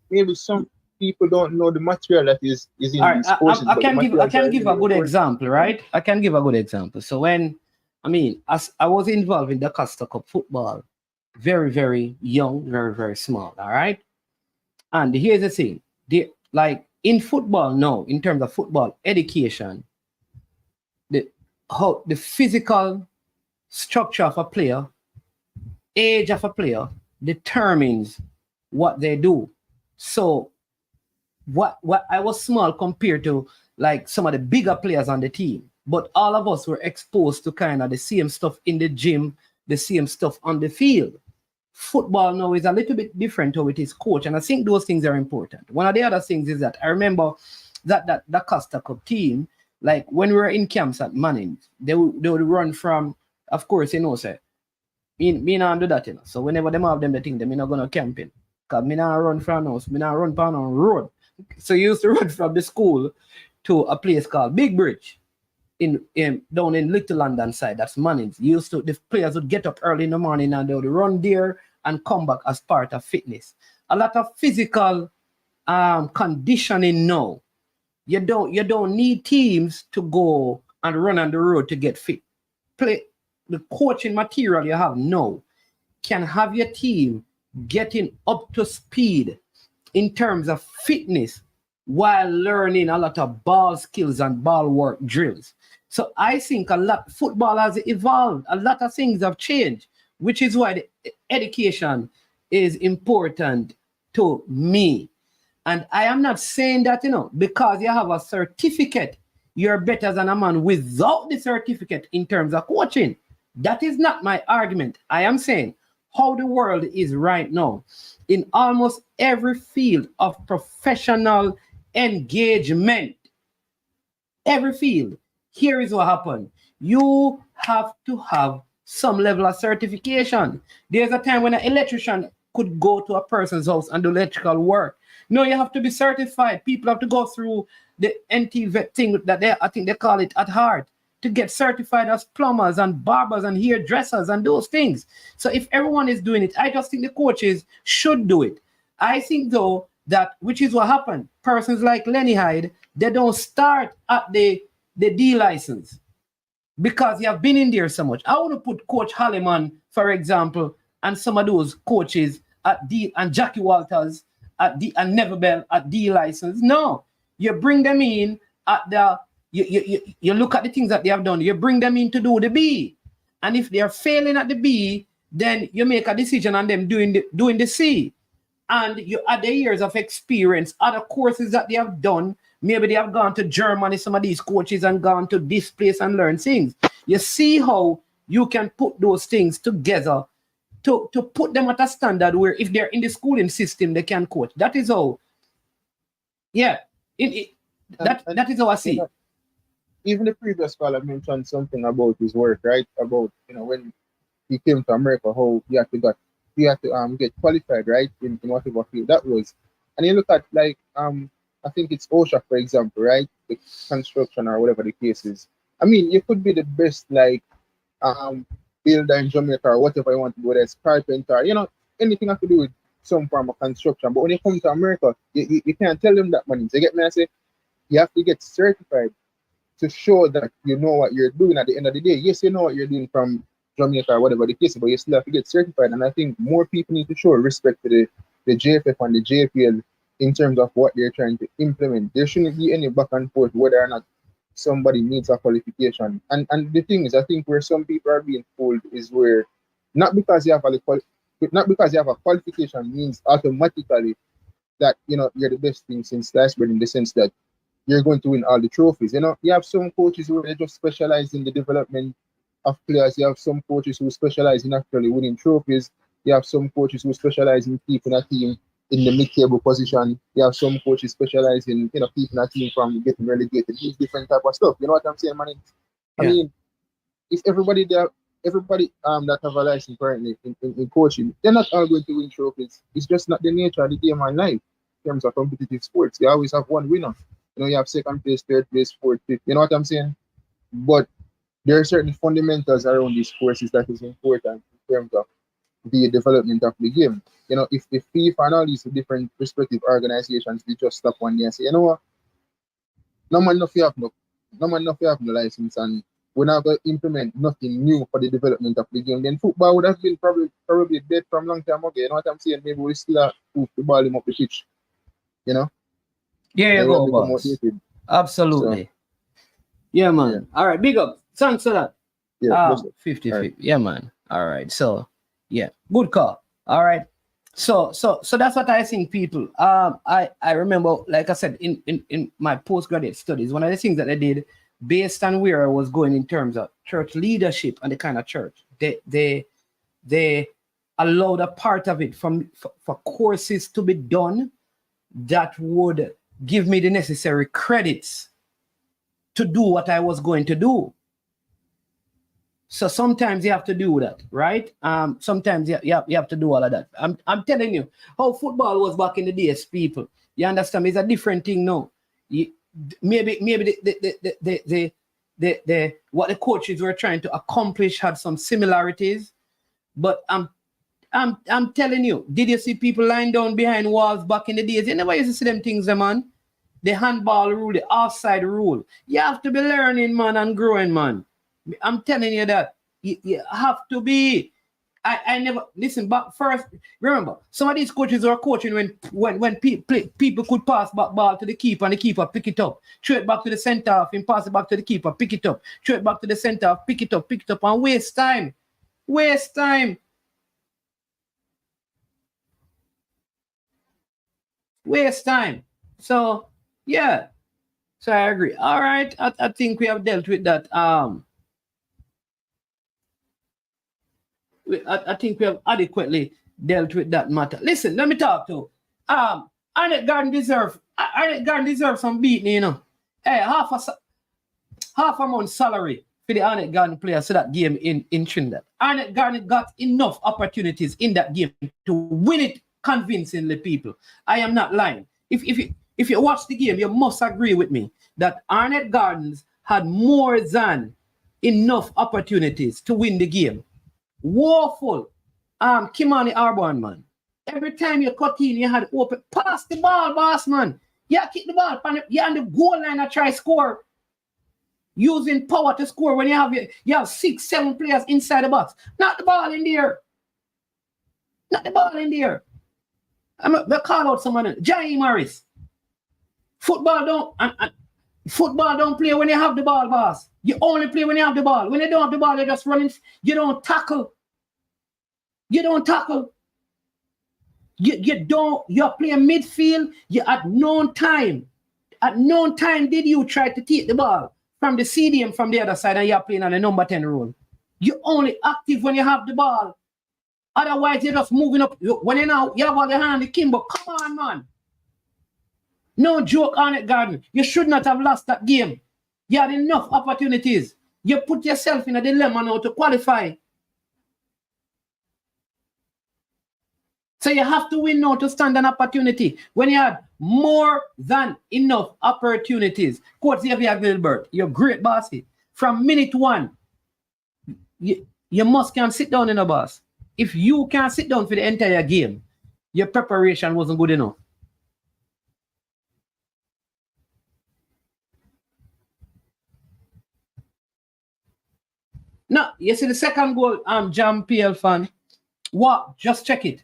maybe some people don't know the material that is in All right, these courses. I can give a good example, right? I can give a good example. So when, as I was involved in the Costa Cup football, very, very young, very, very small, all right? And here's the thing, like in football now, in terms of football education, the physical structure of a player, age of a player determines what they do. So what I was small compared to like some of the bigger players on the team, but all of us were exposed to kind of the same stuff in the gym, the same stuff on the field. Football now is a little bit different how it is coached, and I think those things are important. One of the other things is that I remember that the Costa Cup team, like when we were in camps at Manning, they would run from, of course, you know, say, me not do that, you know. So whenever them have them the thing, me not gonna camping. Cause me not run from house, me not run on road. So you used to run from the school to a place called Big Bridge in down in Little London side. That's Mannings. The players would get up early in the morning and they would run there and come back as part of fitness. A lot of physical conditioning now. You don't need teams to go and run on the road to get fit. The coaching material you have now can have your team getting up to speed in terms of fitness while learning a lot of ball skills and ball work drills. So I think football has evolved. A lot of things have changed, which is why the education is important to me. And I am not saying that, you know, because you have a certificate, you're better than a man without the certificate in terms of coaching. That is not my argument. I am saying how the world is right now. In almost every field of professional engagement, every field, here is what happened. You have to have some level of certification. There's a time when an electrician could go to a person's house and do electrical work. No, you have to be certified. People have to go through the NTVET thing that I think they call it at heart, to get certified as plumbers and barbers and hairdressers and those things. So if everyone is doing it, I just think the coaches should do it. I think though that, which is what happened, persons like Lenny Hyde, they don't start at the D license because you have been in there so much. I would have put Coach Holliman, for example, and some of those coaches at D, and Jackie Walters at D, and Neverbell at D license. No, you bring them in at the, you look at the things that they have done, you bring them in to do the B. And if they are failing at the B, then you make a decision on them doing the C. And you add the years of experience, other courses that they have done. Maybe they have gone to Germany, some of these coaches, and gone to this place and learn things. You see how you can put those things together to put them at a standard where if they're in the schooling system, they can coach. That is how, that is how I see. Even the previous caller mentioned something about his work, right? About, when he came to America, how he had to get qualified, right? In whatever field that was. And you look at I think it's OSHA, for example, right? The construction or whatever the case is. I mean, you could be the best builder in Jamaica or whatever you want to do, whether it's carpenter, anything have to do with some form of construction. But when you come to America, you can't tell them that money. So you get me? I say you have to get certified to show that you know what you're doing at the end of the day. Yes, you know what you're doing from Jamaica or whatever the case, but you still have to get certified. And I think more people need to show respect to the JFF and the JPL in terms of what they're trying to implement. There shouldn't be any back and forth whether or not somebody needs a qualification. And the thing is, I think where some people are being fooled is where not because you have a qualification means automatically that you're the best thing since sliced bread, in the sense that you're going to win all the trophies. You have some coaches who they just specialize in the development of players. You have some coaches who specialize in actually winning trophies. You have some coaches who specialize in keeping a team in the mid-table position. You have some coaches specialize in keeping a team from getting relegated. These different type of stuff. You know what I'm saying, man? I mean, if everybody that have a license currently in coaching, they're not all going to win trophies. It's just not the nature of the game and life in terms of competitive sports. You always have one winner. You have second place, third place, fourth, fifth. You know what I'm saying? But there are certain fundamentals around these courses that is important in terms of the development of the game. If FIFA and all these different respective organizations, they just stop one day and say, you know what? No man enough you have no license, and we're not going to implement nothing new for the development of the game. Then football would have been probably dead from long time ago. You know what I'm saying? Maybe we still have to ball him up the pitch. Yeah, go boss. Absolutely. So, yeah, man. Yeah. All right, big up. Thanks for that. Yeah, 50-50. Right. Yeah, man. All right. So, yeah, good call. All right. So that's what I think, people. I remember, like I said, in my postgraduate studies, one of the things that I did based on where I was going in terms of church leadership and the kind of church, they allowed a part of it for courses to be done that would give me the necessary credits to do what I was going to do. So sometimes you have to do that, right? Sometimes you have to do all of that. I'm telling you, how football was back in the days, people. You understand? It's a different thing now. Maybe the what the coaches were trying to accomplish had some similarities, but I'm telling you, did you see people lying down behind walls back in the days? You never used to see them things, man. The handball rule, the offside rule. You have to be learning, man, and growing, man. I'm telling you that. You have to be. I never listen. But first, remember, some of these coaches are coaching when people could pass back ball to the keeper and the keeper pick it up, throw it back to the center half and pass it back to the keeper, pick it up, throw it back to the center half, pick it up, and waste time. So yeah. So I agree. All right. I think we have dealt with that. I think we have adequately dealt with that matter. Listen, let me talk to Arnett Gardens deserve some beating, Hey, half a month's salary for the Arnett Gardens players to that game in Trinidad. Arnett Gardens got enough opportunities in that game to win it convincingly, people. I am not lying. If you watch the game, you must agree with me that Arnett Gardens had more than enough opportunities to win the game. Woeful. Kimani Arbon, man. Every time you cut in, you had open. Pass the ball, boss, man. Yeah, kick the ball. You're on the goal line and try score. Using power to score when you have 6-7 players inside the box. Not the ball in there. I'm gonna call out someone. Johnny Morris. Football don't play when you have the ball, boss. You only play when you have the ball. When you don't have the ball, you're just running. You don't tackle. You're playing midfield. You at no time did you try to take the ball from the CDM from the other side and you're playing on the number 10 role. You're only active when you have the ball. Otherwise, you're just moving up. When you know you have all the hand on the king, but come on, man. No joke, Arnett Gardens. You should not have lost that game. You had enough opportunities. You put yourself in a dilemma now to qualify. So you have to win now to stand an opportunity. When you had more than enough opportunities. Coach Xavier Gilbert, you're great bossy. From minute one, you must can sit down in a boss. If you can't sit down for the entire game, your preparation wasn't good enough. No, you see the second goal, JPL fan. What? Just check it.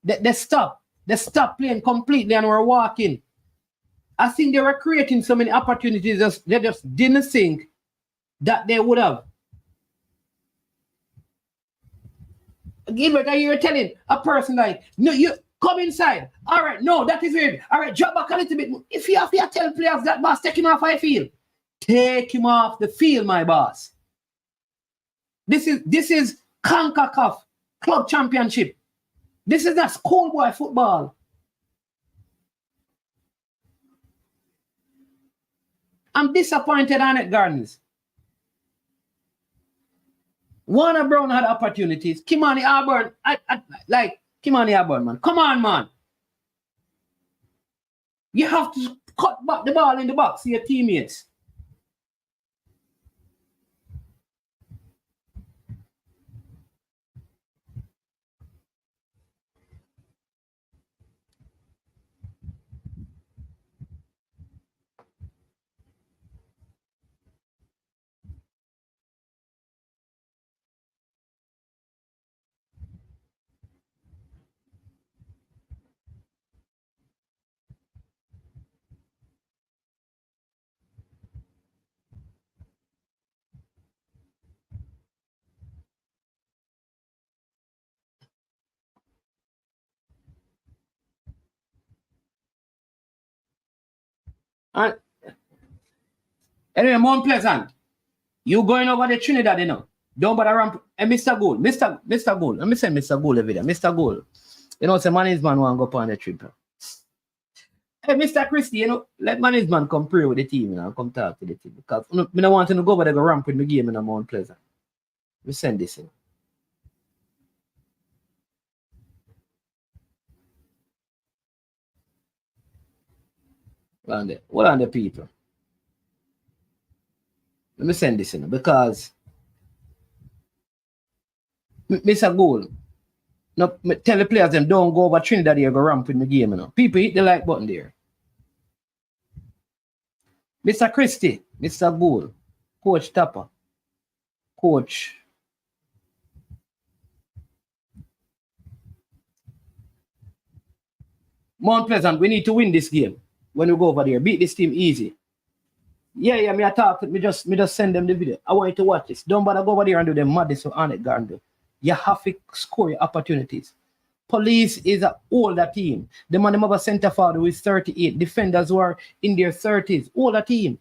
They stop. They stop playing completely and were walking. I think they were creating so many opportunities. They just didn't think that they would have. Gilbert, you're telling a person like, no, you come inside. All right, no, that is weird. All right, drop back a little bit. If you have to tell players that, boss, take him off the field. Take him off the field, my boss. This is CONCACAF Club Championship. This is not schoolboy football. I'm disappointed on Arnett Gardens. Warner Brown had opportunities. Kimani Auburn, Kimani Auburn, man. Come on, man. You have to cut back the ball in the box to your teammates. And anyway, Mount Pleasant, you going over the Trinidad, you know. Don't bother ramp. And Mr. Gould, Mr. Gould, let me say Mr. Gould every day. Mr. Gould, you know, say management want to go on the trip. Hey, Mr. Christie, you know, let management come pray with the team, you know, come talk to the team. Because I don't want to go over there go ramp with the game in the Mount Pleasant. We send this in. What are the people? Let me send this in because Mr. Gould, no, tell the players them don't go over Trinidad here go ramp in the game. You know. People hit the like button there. Mr. Christie, Mr. Gould, Coach Tapper, Coach. Mount Pleasant, we need to win this game when we go over there. Beat this team easy. Yeah, me I talk, me just send them the video. I want you to watch this. Don't bother go over there and do them madness for Arnett Gardens. You have to score your opportunities. Police is an older team. The man them have a center forward who is 38. Defenders who are in their 30s. Older team.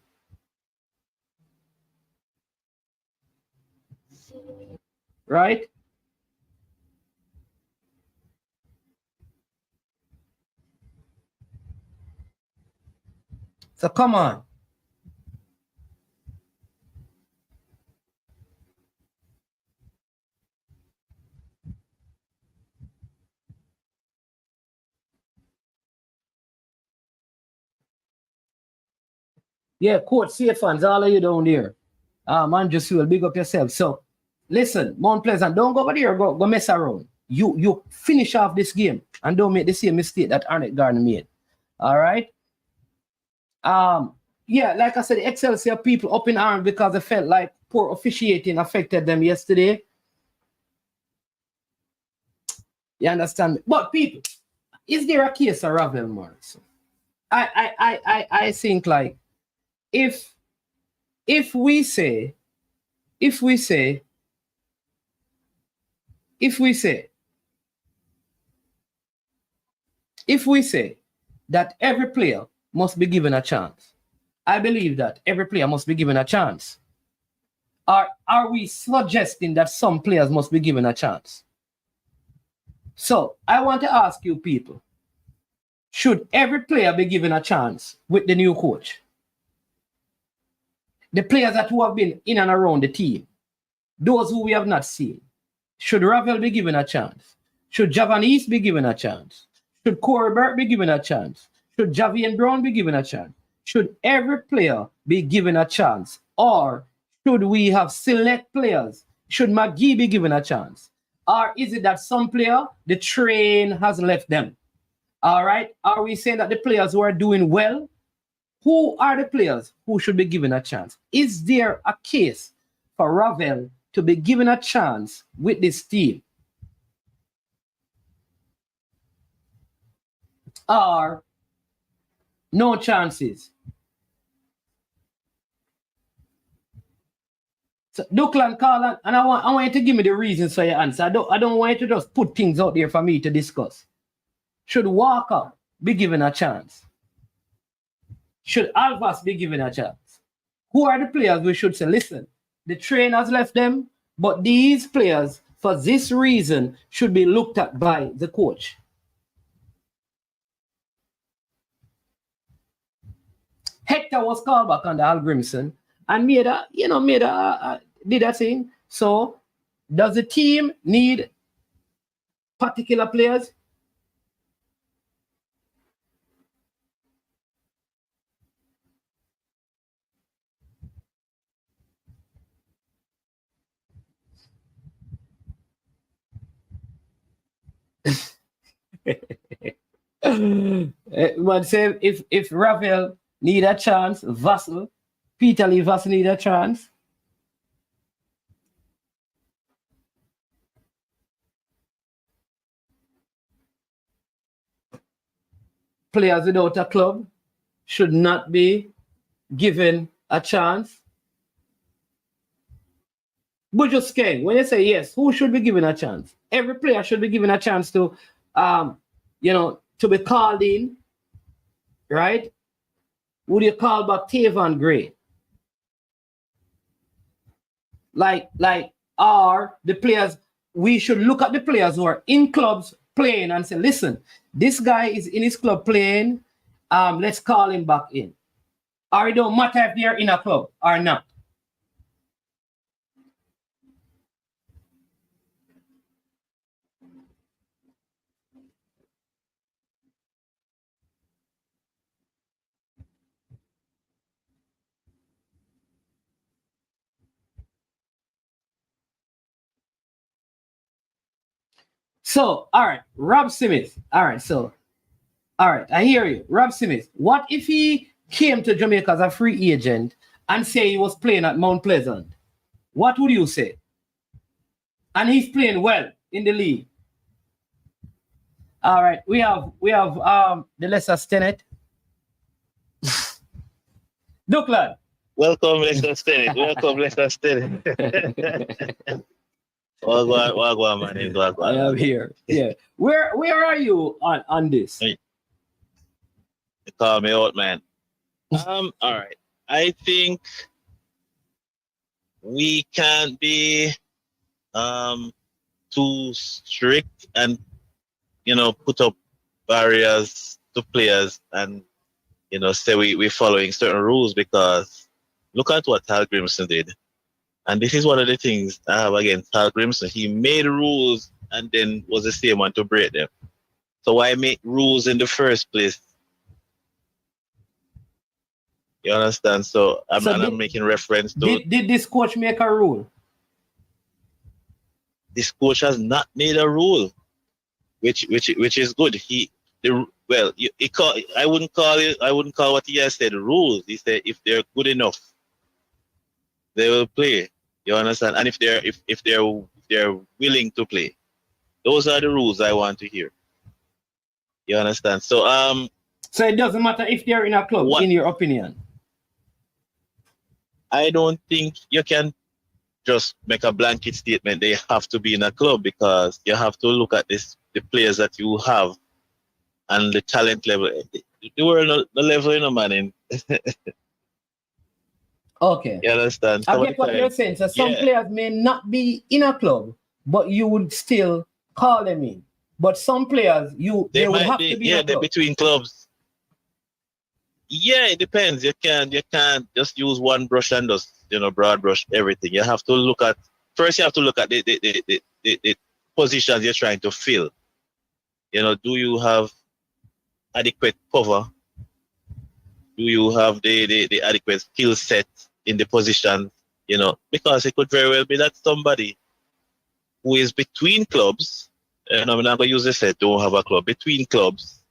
Right? So come on. Yeah, Coach CA fans, all of you down there. Man, just will big up yourself. So listen, Mount Pleasant, don't go over there, go mess around. You finish off this game and don't make the same mistake that Arnett Gardens made. All right. Yeah, like I said, Excelsior people up in arms because they felt like poor officiating affected them yesterday. You understand me? But people, is there a case of Ravel Morrison? I think like if we say that every player must be given a chance, I believe that every player must be given a chance. Are we suggesting that some players must be given a chance? So I want to ask you people, should every player be given a chance with the new coach? The players that who have been in and around the team, those who we have not seen, should Ravel be given a chance? Should Javanese be given a chance? Should Corey Burke be given a chance? Should Javian Brown be given a chance? Should every player be given a chance? Or should we have select players? Should McGee be given a chance? Or is it that some player, the train has left them? All right. Are we saying that the players who are doing well, who are the players who should be given a chance? Is there a case for Ravel to be given a chance with this team? Or no chances? So Duckland, Carlan, and I want you to give me the reasons for your answer. I don't want you to just put things out there for me to discuss. Should Walker be given a chance? Should Alvas be given a chance? Who are the players we should say, listen, the train has left them, but these players, for this reason, should be looked at by the coach? Hector was called back under Al Grimson and did that thing. So does the team need particular players? But say if Ravel need a chance, Vassel, Peter Lee Vassel need a chance. Players without a club should not be given a chance. But just Ken, when you say yes, who should be given a chance? Every player should be given a chance to, to be called in, right? Would you call back Tavan Gray? Like, are the players, we should look at the players who are in clubs playing and say, listen, this guy is in his club playing, let's call him back in. Or it don't matter if they're in a club or not. So, all right, Rob Smith. All right, I hear you. Rob Smith, what if he came to Jamaica as a free agent and say he was playing at Mount Pleasant? What would you say? And he's playing well in the league. All right, we have the Leicester Stennett. Duckland. Welcome, Leicester Stennett. Welcome, Leicester Stennett. Wagwan, man. I am here. Yeah. Where are you on this? You call me out, man. All right. I think we can't be too strict and put up barriers to players and say we're following certain rules, because look at what Hal Grimson did. And this is one of the things I have against Hal Grimson. He made rules and then was the same one to break them. So why make rules in the first place? You understand? So I'm making reference to... Did this coach make a rule? This coach has not made a rule, which is good. I wouldn't call what he has said rules. He said if they're good enough, they will play. You understand? And if they're willing to play, those are the rules I want to hear. You understand? So so it doesn't matter if they're in a club, in your opinion. I don't think you can just make a blanket statement they have to be in a club, because you have to look at the players that you have and the talent level. They were the level, man. Okay. You understand? I get what you're saying. So some players may not be in a club, but you would still call them in. But some players, they would have to be in a they're club. between clubs. Yeah, it depends. You can't just use one brush and just broad brush everything. You have to look at the positions you're trying to fill. Do you have adequate cover? Do you have the adequate skill set in the position? Because it could very well be that somebody who is between clubs, and I'm not going to use this don't have a club, between clubs,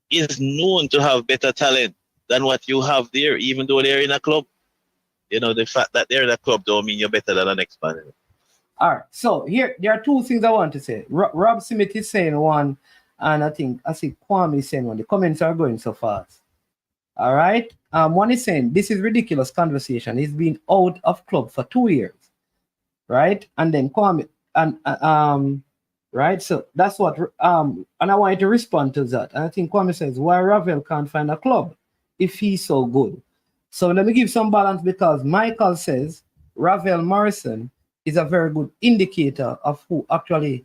is known to have better talent than what you have there, even though they're in a club. The fact that they're in a club don't mean you're better than the next man. All right. So here, there are two things I want to say. Rob Smith is saying one, and I see Kwame is saying one. The comments are going so fast. All right. One is saying, this is ridiculous conversation. He's been out of club for 2 years. Right. And then Kwame, right. So that's what, and I wanted to respond to that. And I think Kwame says, why Ravel can't find a club if he's so good? So let me give some balance, because Michael says Ravel Morrison is a very good indicator of who actually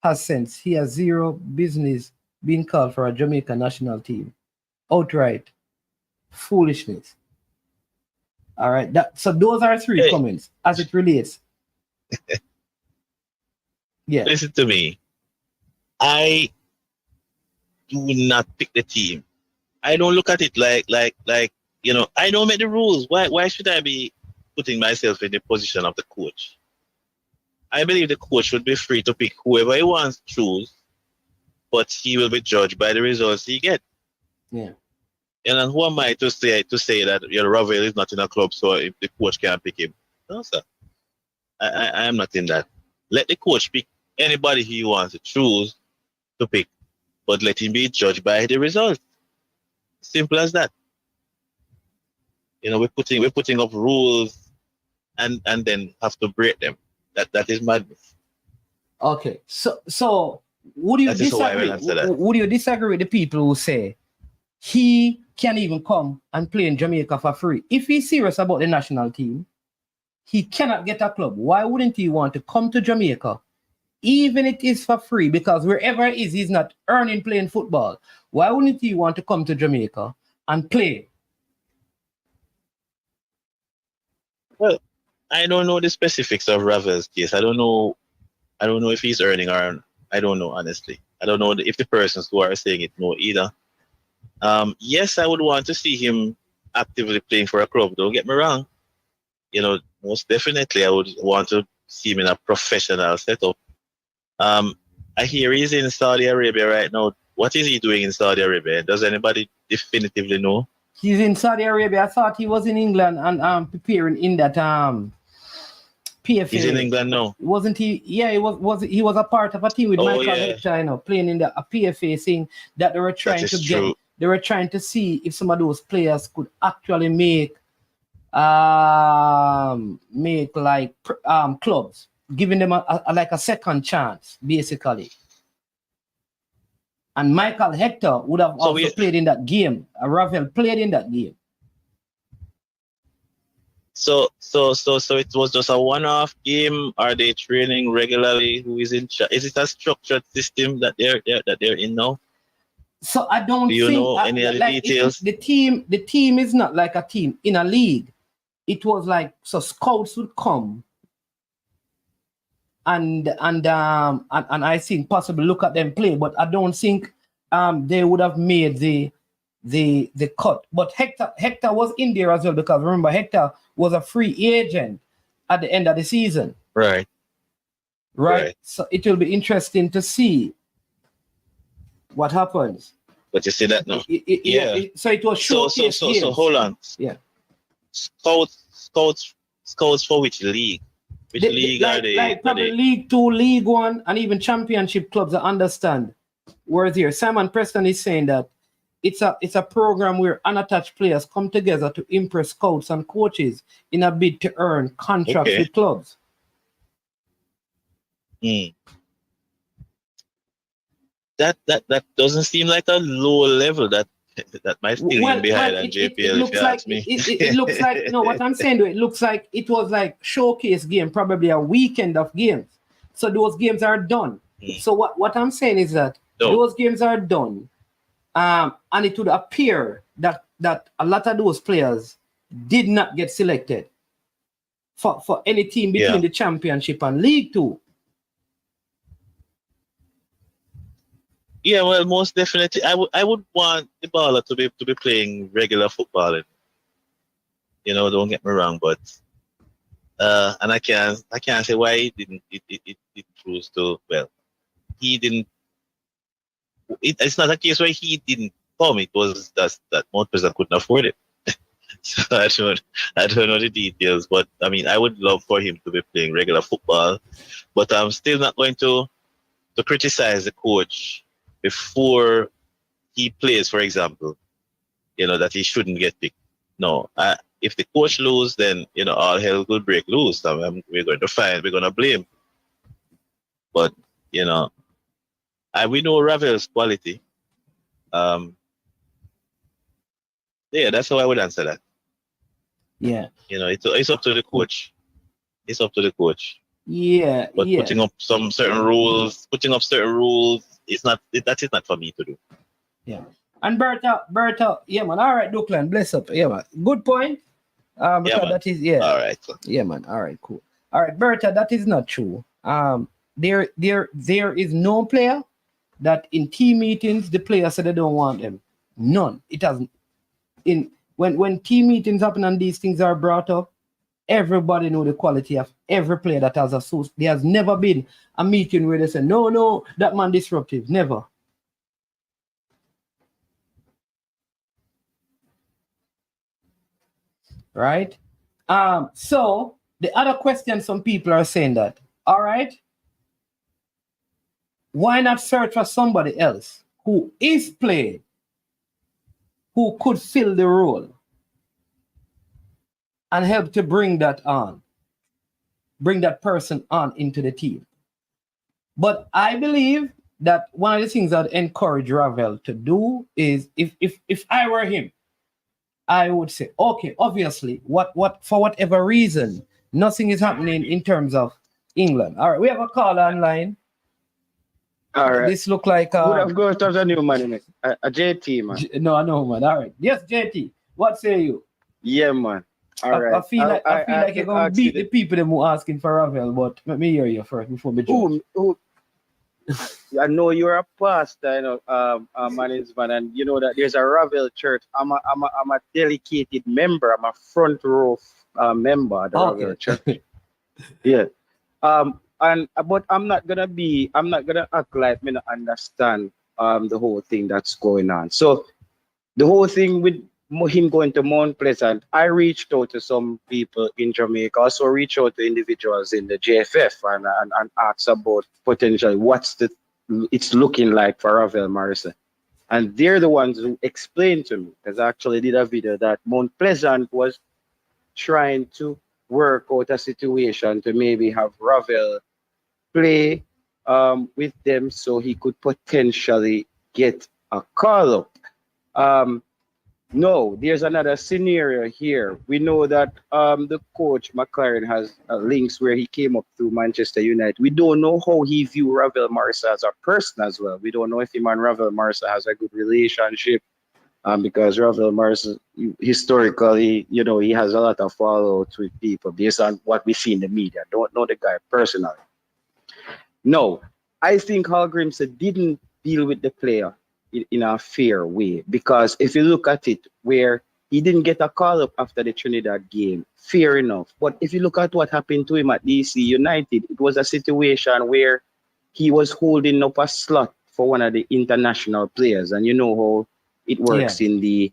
has sense. He has zero business being called for a Jamaica national team. Outright foolishness. All right. So those are three comments as it relates. Yeah. Listen to me. I do not pick the team. I don't look at it like I don't make the rules. Why should I be putting myself in the position of the coach? I believe the coach should be free to pick whoever he wants to choose, but he will be judged by the results he gets. Yeah. And who am I to say that Ravel is not in a club, so if the coach can't pick him? No, sir. I am not in that. Let the coach pick anybody he wants to choose to pick, but let him be judged by the results. Simple as that. We're putting up rules and then have to break them. That is madness. Okay. So would you disagree? Would you disagree with the people who say he can't even come and play in Jamaica for free? If he's serious about the national team, he cannot get a club. Why wouldn't he want to come to Jamaica, even if it is for free? Because wherever he is, he's not earning playing football. Why wouldn't he want to come to Jamaica and play? Well, I don't know the specifics of Ravel's case. I don't know if he's earning or I don't know, honestly. I don't know if the persons who are saying it know either. Yes, I would want to see him actively playing for a club. Don't get me wrong. Most definitely I would want to see him in a professional setup. I hear he's in Saudi Arabia right now. What is he doing in Saudi Arabia? Does anybody definitively know? He's in Saudi Arabia. I thought he was in England and preparing in that PFA. He's in England now. Wasn't he? Yeah, he was a part of a team with Michael Hector, playing in a PFA thing that they were trying to get. True. They were trying to see if some of those players could actually make clubs, giving them a second chance, basically. And Michael Hector would have also played in that game. Ravel played in that game. So it was just a one-off game. Are they training regularly? Who is in charge? Is it a structured system that they're in now? So I don't think. Do you know any other details? The team is not like a team in a league. It was like, so scouts would come and I think possibly look at them play, but I don't think they would have made the cut. But Hector was in there as well, because remember, Hector was a free agent at the end of the season. Right. So it will be interesting to see what happens. But you see that now. So it was showcase games. So hold on. Yeah. Scouts for which league? Which league are they? Like probably League 2, League 1, and even championship clubs. I understand. Whereas here, Simon Preston is saying that it's a program where unattached players come together to impress scouts and coaches in a bid to earn contracts with clubs. That doesn't seem like a low level that might still be higher than JPL. It looks like, no, what I'm saying, it looks like it was like showcase game, probably a weekend of games. So those games are done. So what I'm saying is that those games are done, and it would appear that a lot of those players did not get selected for any team between the championship and League Two. Yeah, well, most definitely, I would want the baller to be playing regular football. You know, don't get me wrong, but and I can't say why he didn't. It proves to, well, he didn't. It's not a case where he didn't come. It was that Mount Pleasant couldn't afford it. So I don't know the details, but I mean, I would love for him to be playing regular football, but I'm still not going to criticize the coach before he plays, for example. You know, that he shouldn't get picked. No, if the coach lose, then you know all hell will break loose. We're going to find, we're going to blame. But you know, we know Ravel's quality. Yeah, that's how I would answer that. Yeah. You know, it's up to the coach. It's up to the coach. Yeah. But putting up certain rules, it's not for me to do. Yeah. And Berta, yeah, man. All right, Duckland, bless up. Yeah, man. Good point. Because Yeah, man. that is All right. Yeah, man. All right, cool. All right, Berta, that is not true. There is no player that in team meetings the players said they don't want them. None. It hasn't. When team meetings happen and these things are brought up, everybody know the quality of every player that has associated. There has never been a meeting where they say, no, that man disruptive. Never. Right? So the other question, some people are saying that, all right, why not search for somebody else who is playing, who could fill the role and help to bring that person on into the team? But I believe that one of the things I'd encourage Ravel to do is, if I were him, I would say, okay, obviously, what for whatever reason, nothing is happening in terms of England. All right, we have a call online. All right. This look like would have gone to a new man in it. A JT, man. No, I know, man. All right. Yes, JT. What say you? Yeah, man. All right. I feel like you're gonna beat the people that were asking for Ravel, but let me hear you first before we judge. Who? I know you're a pastor, you know, management, and you know that there's a Ravel church. I'm a dedicated member. I'm a front row member of the Ravel church. Yeah. But I'm not gonna act like me not understand the whole thing that's going on. So the whole thing with him going to Mount Pleasant, I reached out to some people in Jamaica, also reached out to individuals in the JFF and asked about potentially it's looking like for Ravel Morrison. And they're the ones who explained to me, because I actually did a video, that Mount Pleasant was trying to work out a situation to maybe have Ravel play with them so he could potentially get a call up. No, there's another scenario here. We know that the coach McLaren has links where he came up through Manchester United. We don't know how he views Ravel Morrison as a person as well. We don't know if him and Ravel Morrison has a good relationship, because Ravel Morrison, historically, you know, he has a lot of fallout with people based on what we see in the media. Don't know the guy personally. No, I think Hal Grimson didn't deal with the player in a fair way, because if you look at it, where he didn't get a call up after the Trinidad game, fair enough. But if you look at what happened to him at DC United, it was a situation where he was holding up a slot for one of the international players, and you know how it works in the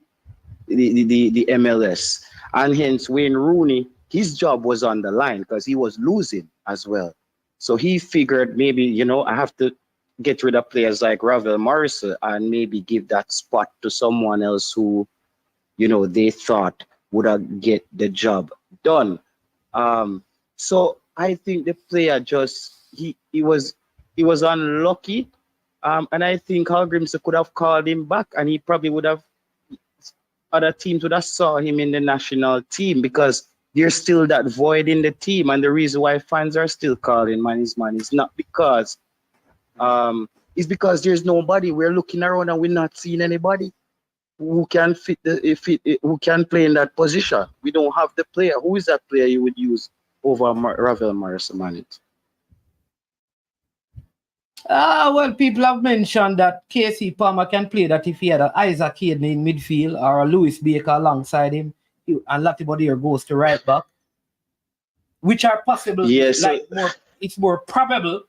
MLS. And hence, Wayne Rooney, his job was on the line because he was losing as well. So he figured maybe, you know, I have to get rid of players like Ravel Morrison and maybe give that spot to someone else who, you know, they thought would get the job done. So I think the player just, he was unlucky. And I think Hal Grimson could have called him back, and he probably would have, other teams would have saw him in the national team, because there's still that void in the team, and the reason why fans are still calling man is not because it's because there's nobody. We're looking around and we're not seeing anybody who can who can play in that position. We don't have the player. Who is that player you would use over Ravel Marsamanit? Well, people have mentioned that Casey Palmer can play that if he had an Isaac Hayden in midfield or a Lewis Baker alongside him, and Latibody goes to right back, which are possible. Yes, it's more probable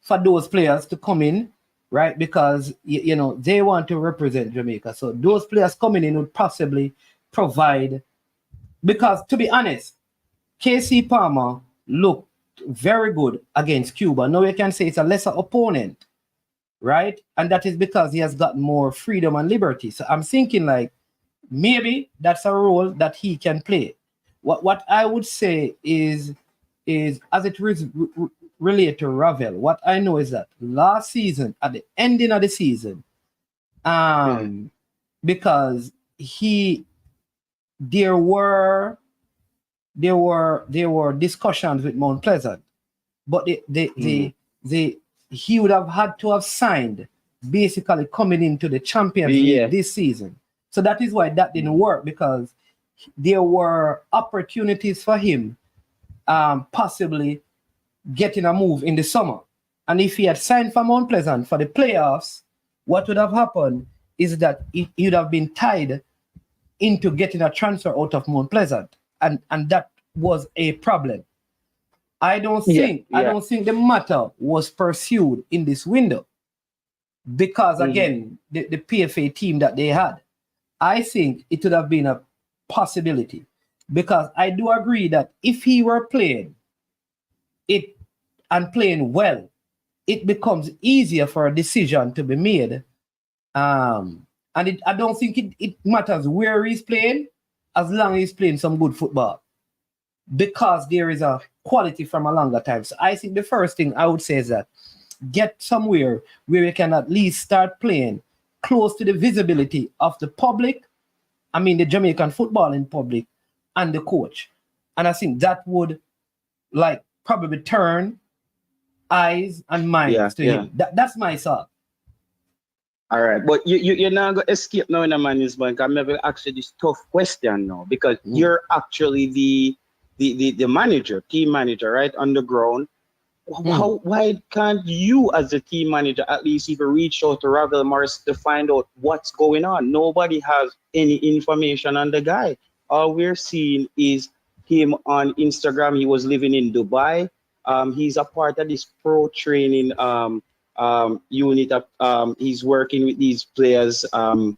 for those players to come in, right? Because you know they want to represent Jamaica. So those players coming in would possibly provide. Because to be honest, Casey Palmer looked very good against Cuba. Now you can say it's a lesser opponent, right? And that is because he has got more freedom and liberty. So I'm thinking like maybe that's a role that he can play. What I would say is as it related to Ravel, what I know is that last season, at the ending of the season, because there were discussions with Mount Pleasant, but he would have had to have signed basically coming into the Champions League this season. So that is why that didn't work, because there were opportunities for him possibly getting a move in the summer. And if he had signed for Mount Pleasant for the playoffs, what would have happened is that he would have been tied into getting a transfer out of Mount Pleasant. And that was a problem. I don't think the matter was pursued in this window because again the PFA team that they had, I think it would have been a possibility, because I do agree that if he were playing it and playing well, it becomes easier for a decision to be made. And I don't think it matters where he's playing, as long as he's playing some good football, because there is a quality from a longer time. So I think the first thing I would say is that get somewhere where you can at least start playing close to the visibility of the public, I mean the Jamaican footballing public, and the coach. And I think that would like probably turn eyes and minds to him. That's my thought. All right, but you're not going to escape now in a man's bank. I'm going to ask you this tough question now, because you're actually the manager, team manager, right, on the ground. Why can't you, as a team manager, at least even reach out to Ravel Morris to find out what's going on? Nobody has any information on the guy. All we're seeing is him on Instagram. He was living in Dubai. He's a part of this pro training unit. He's working with these players. What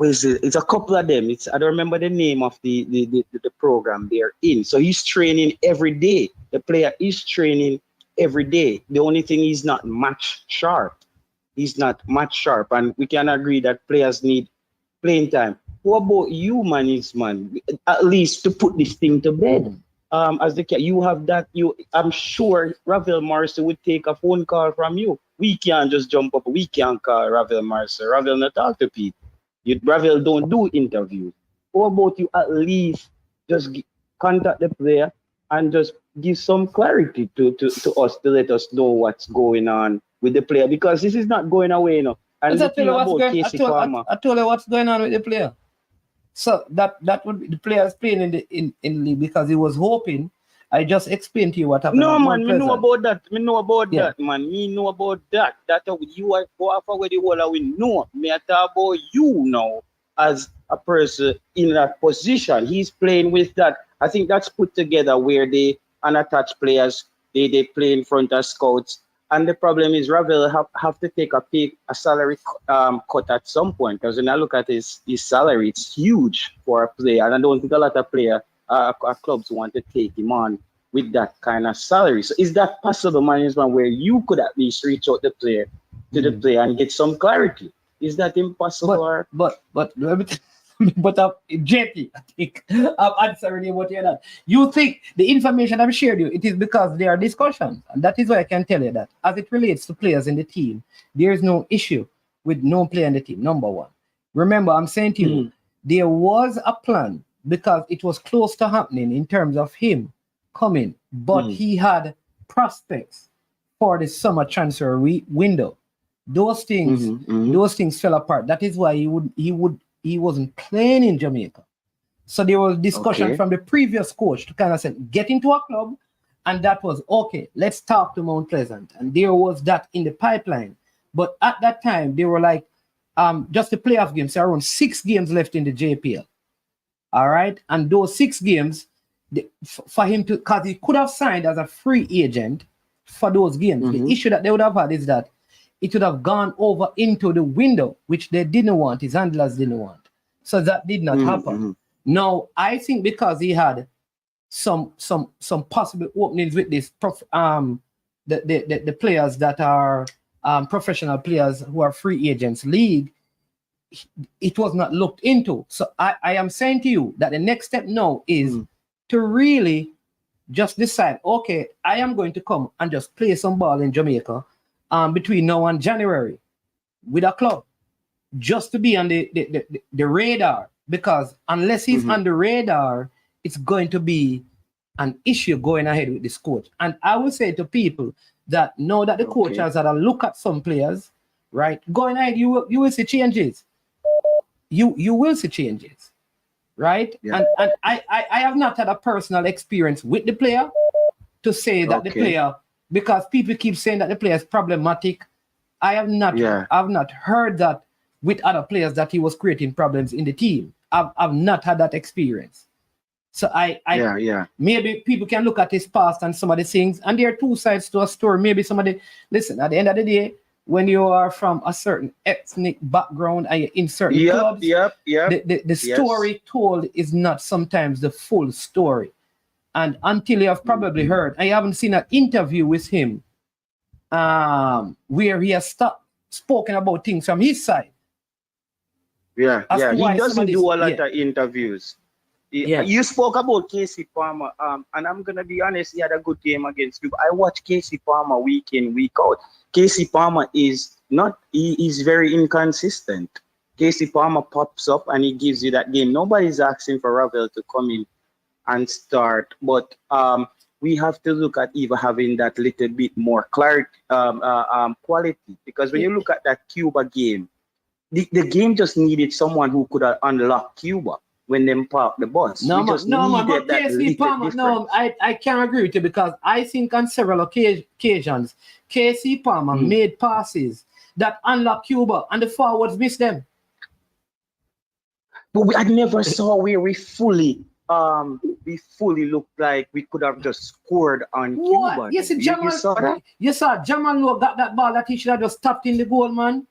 is it? It's a couple of them. I don't remember the name of the program they're in. So he's training every day. The player is training every day. The only thing, he's not match sharp. He's not match sharp, and we can agree that players need playing time. What about you, man? At least to put this thing to bed. As the you have that. I'm sure Ravel Marcy would take a phone call from you. We can't just jump up. We can't call Ravel Marcy. Ravel not talk to people. Ravel don't do interviews. How about you at least just contact the player and just give some clarity to us, to let us know what's going on with the player, because this is not going away, you know. And I told you what's going on with the player. So that would be the players playing in the league, because he was hoping. I just explained to you what happened. No, man, we know about that. We know about that, man. We know about that. That you are go after where the whole we know. Me I talk about you now as a person in that position. He's playing with that. I think that's put together where they unattached players, they play in front of scouts. And the problem is Ravel have to take a salary cut at some point, because when I look at his salary, it's huge for a player, and I don't think a lot of clubs want to take him on with that kind of salary. So is that possible management where you could at least reach out to the player and get some clarity? Is that impossible? But JP, I think I'm answering what you're not. You think the information I've shared you, it is because there are discussions, and that is why I can tell you that as it relates to players in the team, there is no issue with no player in the team. Number one, remember I'm saying to you, there was a plan because it was close to happening in terms of him coming, but he had prospects for the summer transfer window. Those things fell apart. That is why he wasn't playing in Jamaica. So there was discussion from the previous coach to kind of say, get into a club, and that was okay. Let's talk to Mount Pleasant, and there was that in the pipeline. But at that time, they were like, just the playoff games. There are around 6 games left in the JPL. All right, and those 6 games, for him to, because he could have signed as a free agent for those games. The issue that they would have had is that it would have gone over into the window, which they didn't want. His handlers didn't want. So that did not happen. Now, I think because he had some possible openings with this the players that are professional players who are free agents league, it was not looked into. So I am saying to you that the next step now is to really just decide, okay, I am going to come and just play some ball in Jamaica between now and January with a club, just to be on the radar, because unless he's on the radar, it's going to be an issue going ahead with this coach. And I will say to people that now that the coach has had a look at some players, right, going ahead, you will see changes. You will see changes, right? And I have not had a personal experience with the player to say that the player, because people keep saying that the player is problematic. I have not heard that with other players that he was creating problems in the team. I've not had that experience. So maybe people can look at his past and some of the things, and there are 2 sides to a story. Maybe somebody, listen, at the end of the day, when you are from a certain ethnic background and you're in certain clubs, the story told is not sometimes the full story. And until you have probably heard, I haven't seen an interview with him where he has spoken about things from his side. He doesn't do a lot of interviews. You spoke about Casey Palmer, and I'm gonna be honest, he had a good game against you. I watch Casey Palmer week in, week out. Casey Palmer is very inconsistent. Casey Palmer pops up and he gives you that game. Nobody's asking for Ravel to come in and start, but we have to look at even having that little bit more clarity, quality, because when you look at that Cuba game, the game just needed someone who could have unlocked Cuba when them park the bus. But Casey Palmer, I can't agree with you, because I think on several occasions, Casey Palmer made passes that unlocked Cuba and the forwards missed them. But I never saw where we fully looked like we could have just scored on Cuba. You saw Jamal Lowe got that ball that he should have just tapped in the goal, man.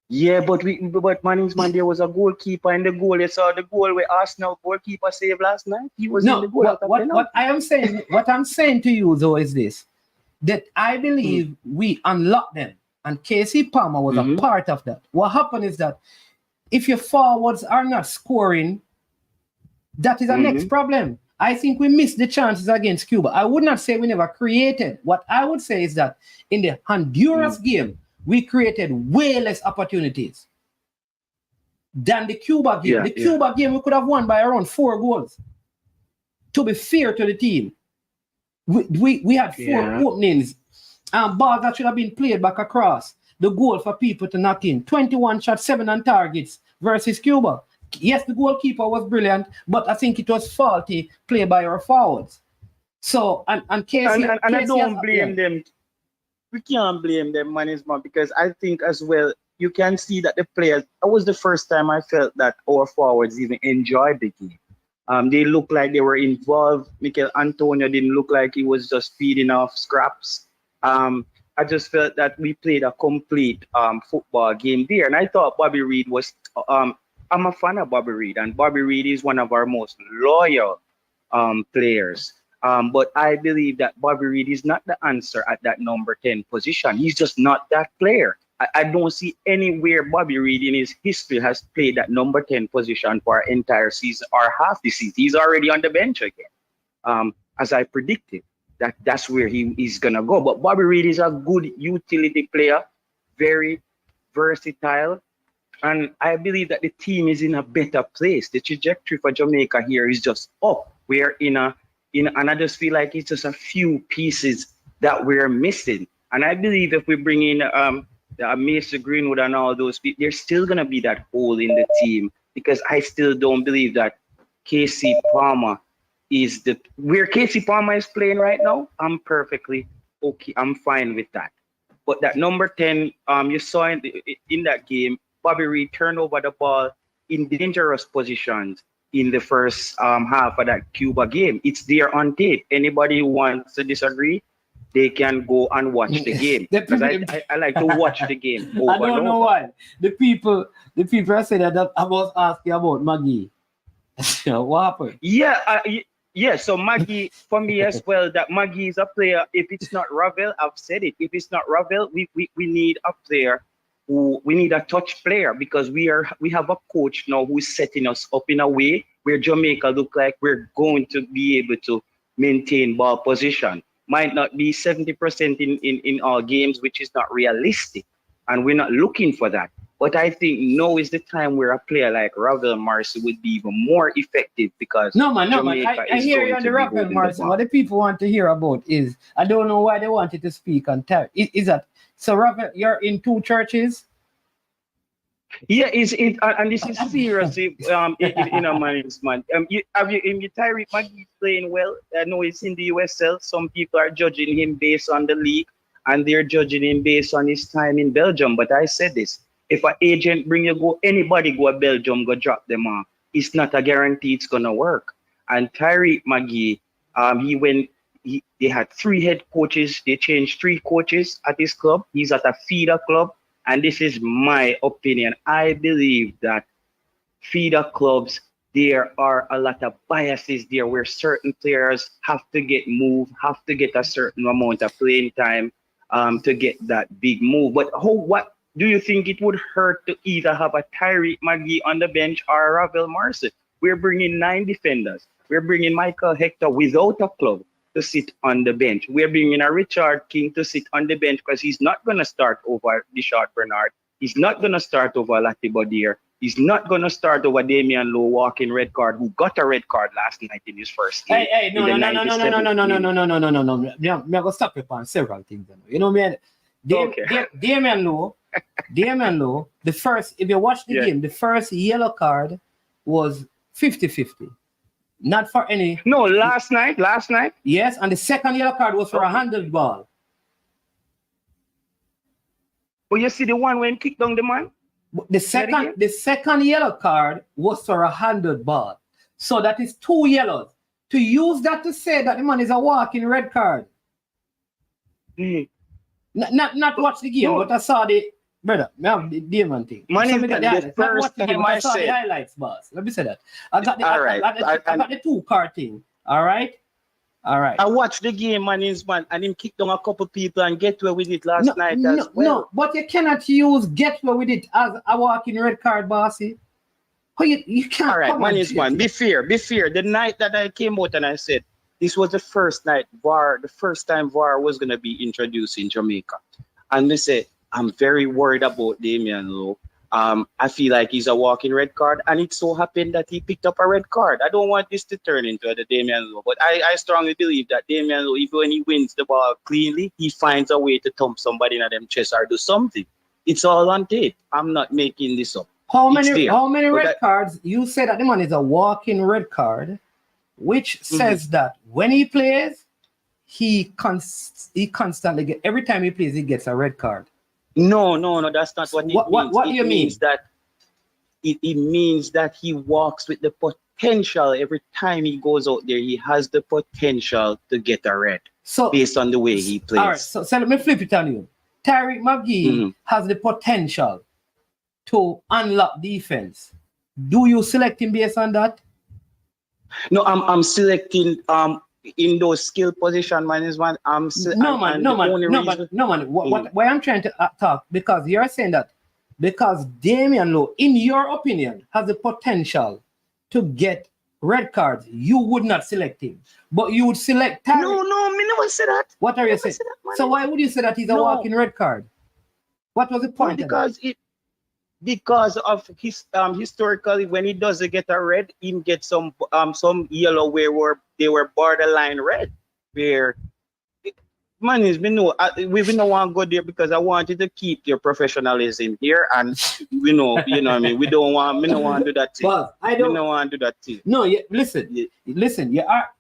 Yeah, but there was a goalkeeper in the goal. You saw the goal where Arsenal goalkeeper saved last night. He was in the goal. What I'm saying to you though is this, that I believe we unlocked them, and Casey Palmer was a part of that. What happened is that if your forwards are not scoring, that is our next problem. I think we missed the chances against Cuba. I would not say we never created. What I would say is that in the Honduras game, we created way less opportunities than the Cuba game. Cuba game, we could have won by around 4 goals. To be fair to the team, we had 4 openings and balls that should have been played back across. The goal for people to knock in. 21 shots, 7 on targets versus Cuba. Yes, the goalkeeper was brilliant, but I think it was faulty play by our forwards. So, and Casey... And I don't blame them. We can't blame them, management, because I think as well, you can see that the players, that was the first time I felt that our forwards even enjoyed the game. They looked like they were involved. Mikel Antonio didn't look like he was just feeding off scraps. I just felt that we played a complete football game there. And I thought Bobby Reid was, I'm a fan of Bobby Reid, and Bobby Reid is one of our most loyal players. But I believe that Bobby Reid is not the answer at that number 10 position. He's just not that player. I don't see anywhere Bobby Reid in his history has played that number 10 position for an entire season or half the season. He's already on the bench again, as I predicted. That's where he's going to go. But Bobby Reid is a good utility player, very versatile, And I believe that the team is in a better place. The trajectory for Jamaica here is just up. We're and I just feel like it's just a few pieces that we're missing. And I believe if we bring in Mason Greenwood and all those people, there's still gonna be that hole in the team because I still don't believe that Casey Palmer is where Casey Palmer is playing right now. I'm perfectly okay. I'm fine with that. But that number 10, you saw in that game, Bobby Reed turned over the ball in dangerous positions in the first half of that Cuba game. It's there on tape. Anybody who wants to disagree, they can go and watch the game. Because I like to watch the game over I don't know why. The people are saying that I was asking about Maggie. What happened? Yeah, so Maggie, for me as well, that Maggie is a player. If it's not Ravel, I've said it. If it's not Ravel, we need a player we need a touch player because we have a coach now who's setting us up in a way where Jamaica look like we're going to be able to maintain ball position. Might not be 70% in all games, which is not realistic. And we're not looking for that. But I think now is the time where a player like Ravel Marcy would be even more effective because No man. I hear you on the Ravel Marcy. What the people want to hear about is, I don't know why they wanted to speak on Terry. Is that, so Ravel, you're in two churches? Yeah, and this is serious in a management. Tyreek Magee playing well. I know he's in the USL. Some people are judging him based on the league, and they're judging him based on his time in Belgium. But I said this: if an agent anybody go to Belgium, go drop them off. It's not a guarantee it's gonna work. And Tyreek Magee, they had 3 head coaches. They changed 3 coaches at his club. He's at a feeder club. And this is my opinion. I believe that feeder clubs, there are a lot of biases there where certain players have to get moved, have to get a certain amount of playing time to get that big move. But what do you think it would hurt to either have a Tyreek Magee on the bench or a Ravel Marcy? We're bringing 9 defenders. We're bringing Michael Hector without a club to sit on the bench. We're bringing a Richard King to sit on the bench because he's not going to start over Dishart Bernard. He's not going to start over Lati Bodier. He's not going to start over Damian Lowe walking red card, who got a red card last night in his first game. No. I'm going to stop you on several things. You know, man, Damian Lowe, the first, if you watch the game, the first yellow card was 50-50. Not for any. No, last night. Yes, and the second yellow card was for a handled ball. But you see the one when kicked down the man? The second yellow card was for a handled ball. So that is 2 yellows. To use that to say that the man is a walking red card. Not watch the game, but I saw the brother, I have the demon thing. Man, the first time I saw said the highlights, boss. Let me say that. I got the 2 card thing. All right. I watched the game, man, and him kicked down a couple people and get away with it last night as well. No, but you cannot use get away with it as a walking red card, bossy. You can't. All right, man, be fair. The night that I came out and I said this was the first time VAR was gonna be introduced in Jamaica, and they said, I'm very worried about Damian Lowe. I feel like he's a walking red card, and it so happened that he picked up a red card. I don't want this to turn into the Damian Lowe, but I strongly believe that Damian Lowe, even when he wins the ball cleanly, he finds a way to thump somebody in them chest or do something. It's all on tape. I'm not making this up. How many red cards? You said that the man is a walking red card, which says that when he plays, he constantly get, every time he plays, he gets a red card. No, that's not what it means. What do you mean? It means that he walks with the potential every time he goes out there. He has the potential to get a red based on the way he plays. All right, so let me flip it on you. Tyreek Magee has the potential to unlock defense. Do you select him based on that? No, I'm selecting in those skill position management. No man. Why I'm trying to talk, because you're saying that because Damian Lowe, in your opinion, has the potential to get red cards, you would not select him, but you would select Tyreek. No, me never say that. What are you saying? So why would you say that he's a walking red card? What was the point? because of his historically when he doesn't get a red, him get some yellow where they were borderline red. Where man is we know we don't want to go there because I want you to keep your professionalism here, and you know what I mean. We don't want to do that thing. But I don't want to do that thing. No, listen.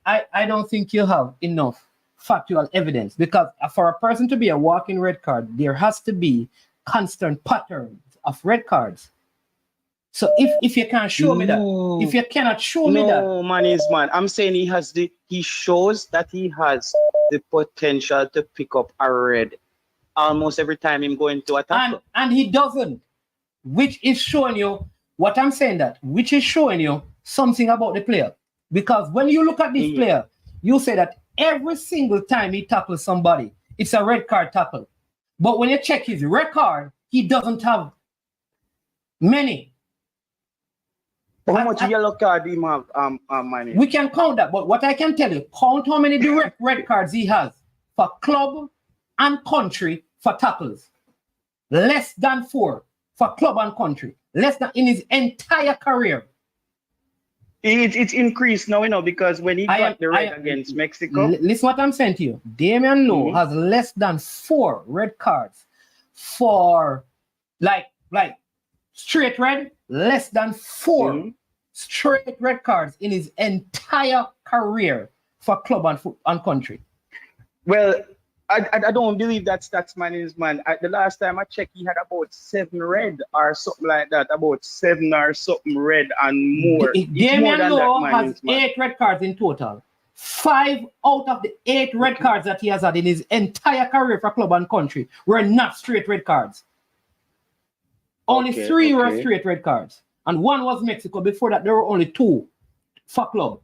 I don't think you have enough factual evidence, because for a person to be a walking red card, there has to be constant patterns of red cards. So if you can't show me that, if you cannot show me that, no, man. I'm saying he shows that he has the potential to pick up a red almost every time him going to attack. And he doesn't, which is showing you what I'm saying, that which is showing you something about the player. Because when you look at this player, you say that every single time he tackles somebody, it's a red card tackle. But when you check his record, he doesn't have many. How much yellow card do you have, man? We can count that, but what I can tell you, count how many direct red cards he has for club and country for tackles. Less than 4 for club and country. Less than in his entire career. It's increased now, because when he got the red against Mexico. Listen what I'm saying to you. Damian Lowe has less than 4 red cards for like straight red, less than 4 straight red cards in his entire career for club and country. Well, I don't believe that's man. The last time I checked, he had about 7 red or something like that. About 7 or something red and more. Damian Lowe has 8 red cards in total. 5 out of the 8 red cards that he has had in his entire career for club and country were not straight red cards. Only 3 were straight red cards. And 1 was Mexico. Before that, there were only 2 for club.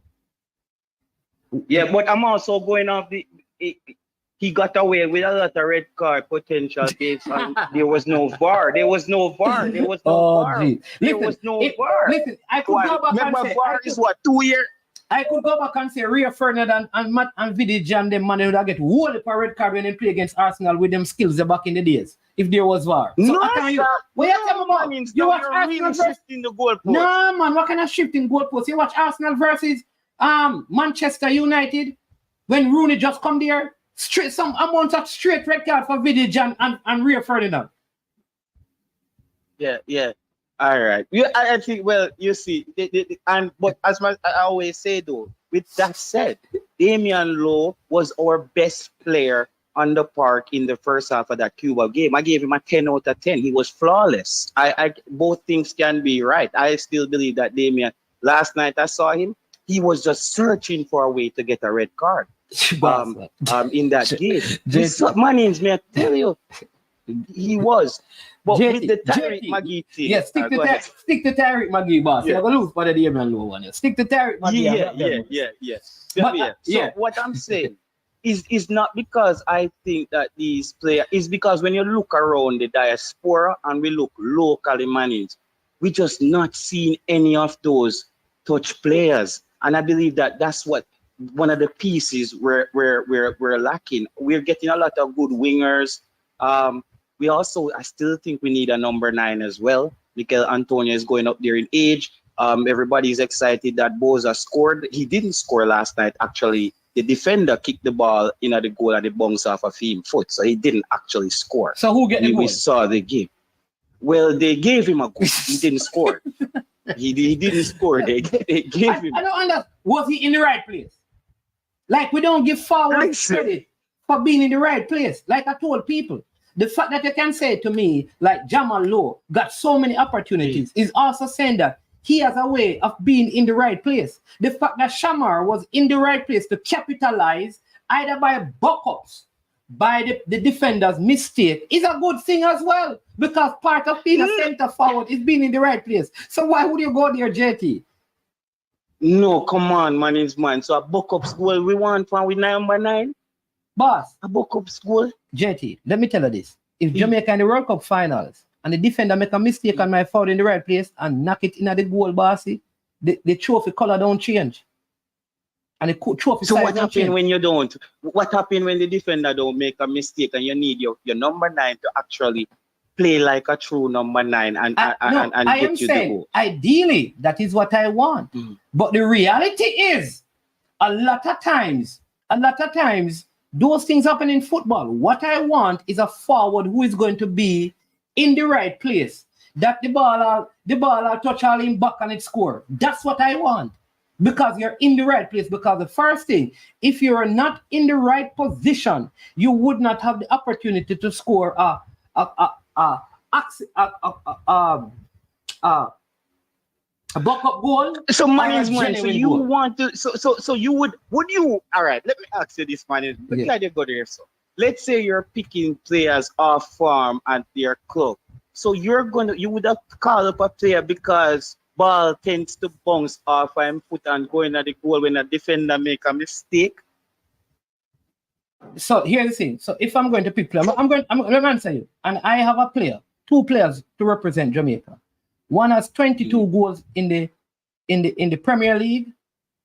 Yeah, but I'm also going off he got away with a lot of red card potential based on there was no VAR. There was no VAR. There was no VAR. There was no VAR. Listen, I could go back and say, VAR is what, 2 years? I could go back and say Rio Ferdinand and Matt and Vidic and them man would get whole of a red card when they play against Arsenal with them skills back in the days. If there was VAR. So no, you watch Arsenal versus shifting the goalpost. No, man, what kind of shifting goalpost? You watch Arsenal versus Manchester United when Rooney just come there, straight some amount of straight red card for Vidic and Rio Ferdinand. Yeah. All right. I think, well, you see, but as I always say though, with that said, Damian Lowe was our best player on the park in the first half of that Cuba game. I gave him a 10 out of 10. He was flawless. I both things can be right. I still believe that Damian, last night I saw him, he was just searching for a way to get a red card in that game. My name's me, I tell you, he was. But with the Tyreek Magee thing. Yeah, stick to Tyreek Magee, boss. You're going to lose for the Damian Lowe one. Stick to Tyreek Magee. Yeah. So what I'm saying is not because I think that these players, is because when you look around the diaspora and we look locally managed, we just not seeing any of those touch players. And I believe that that's what one of the pieces we're lacking. We're getting a lot of good wingers. I still think we need a number 9 as well. Mikel Antonio is going up there in age. Everybody's excited that Boza scored. He didn't score last night, actually. The defender kicked the ball in at the goal and the bounce off of him foot, so he didn't actually score. So who get the goal? We saw the game. Well, they gave him a goal. He didn't score. He didn't score. They gave him. I don't understand. Was he in the right place? Like, we don't give forward credit for being in the right place. Like I told people, the fact that you can say to me, like Jamal Lowe got so many opportunities, is also saying that he has a way of being in the right place. The fact that Shamar was in the right place to capitalize either by buck-ups, by the defender's mistake, is a good thing as well. Because part of being a center forward is being in the right place. So why would you go there, JT? No, come on, man. So a buck-ups goal we want one with number 9? Boss. A buck-ups goal? JT, let me tell you this. If Jamaica in the World Cup finals and the defender make a mistake on my foul in the right place and knock it in at the goal, bossy, the trophy color don't change. And the trophy so size what happens when you don't? What happens when the defender don't make a mistake and you need your number 9 to actually play like a true number 9 and I get am you saying, the goal. ideally, that is what I want. But the reality is, a lot of times, those things happen in football. What I want is a forward who is going to be in the right place. That the ball will touch all in back and it score. That's what I want. Because you're in the right place. Because the first thing, if you're not in the right position, you would not have the opportunity to score a buck-up goal. So man is or a man. So genuine you goal. want to so you would you all right, let me ask you this, man. Look like you go there. So let's say you're picking players off farm at their club. So you would have called up a player because ball tends to bounce off and foot and go in at the goal when a defender make a mistake. So here's the thing. So if I'm going to pick player, I'm going to answer you. And I have a player, 2 players to represent Jamaica. One has 22 goals in the Premier League,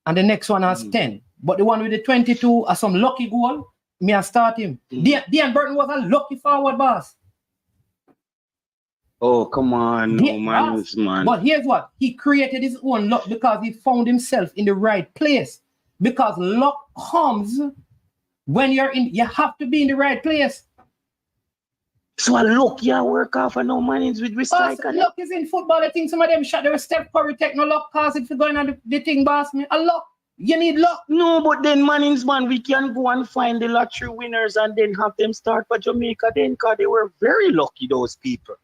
and the next one has 10. But the one with the 22 has some lucky goal. Me I start him. Dean Burton was a lucky forward, boss. Oh, come on, no man. But here's what. He created his own luck because he found himself in the right place. Because luck comes when you have to be in the right place. So luck, work off and no manage with recycle. Luck is in football. I think some of them shot their Steph Curry take no luck cause it for going on the thing, boss. Me. A luck. You need luck. No, but then we can go and find the lottery winners and then have them start for Jamaica then because they were very lucky, those people.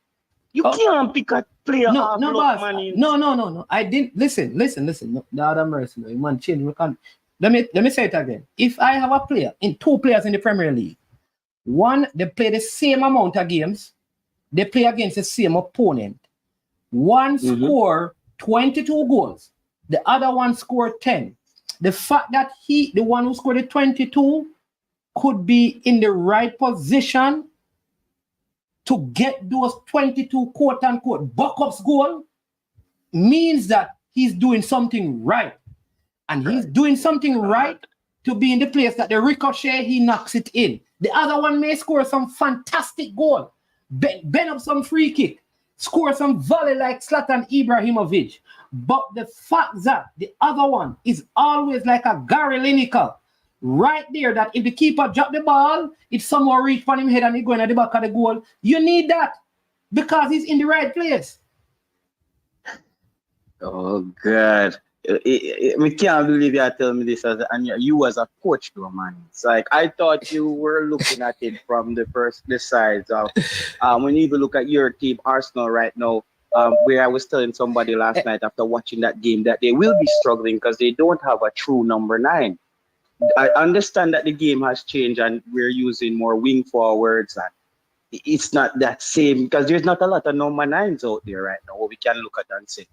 You can't pick a player off luck, man. No. I didn't listen. No, the other mercy, man, change. Let me say it again. If I have a player 2 players in the Premier League, one, they play the same amount of games, they play against the same opponent. One score 22 goals, the other one scored 10. The fact that the one who scored the 22 could be in the right position to get those 22 quote-unquote buck-ups goal means that he's doing something right. And he's doing something right to be in the place that the ricochet, he knocks it in. The other one may score some fantastic goal, bend up some free kick, score some volley like Zlatan Ibrahimovic. But the fact that the other one is always like a Gary Lineker, right there, that if the keeper drop the ball, it somehow reach on him head and he going at the back of the goal. You need that because he's in the right place. Oh, God. I can't believe you are telling me this and you as a coach, though, man. It's like I thought you were looking at it from the sides of when you even look at your team, Arsenal, right now, where I was telling somebody last night after watching that game that they will be struggling because they don't have a true number 9. I understand that the game has changed and we're using more wing forwards and it's not that same because there's not a lot of number 9s out there right now where we can look at and say,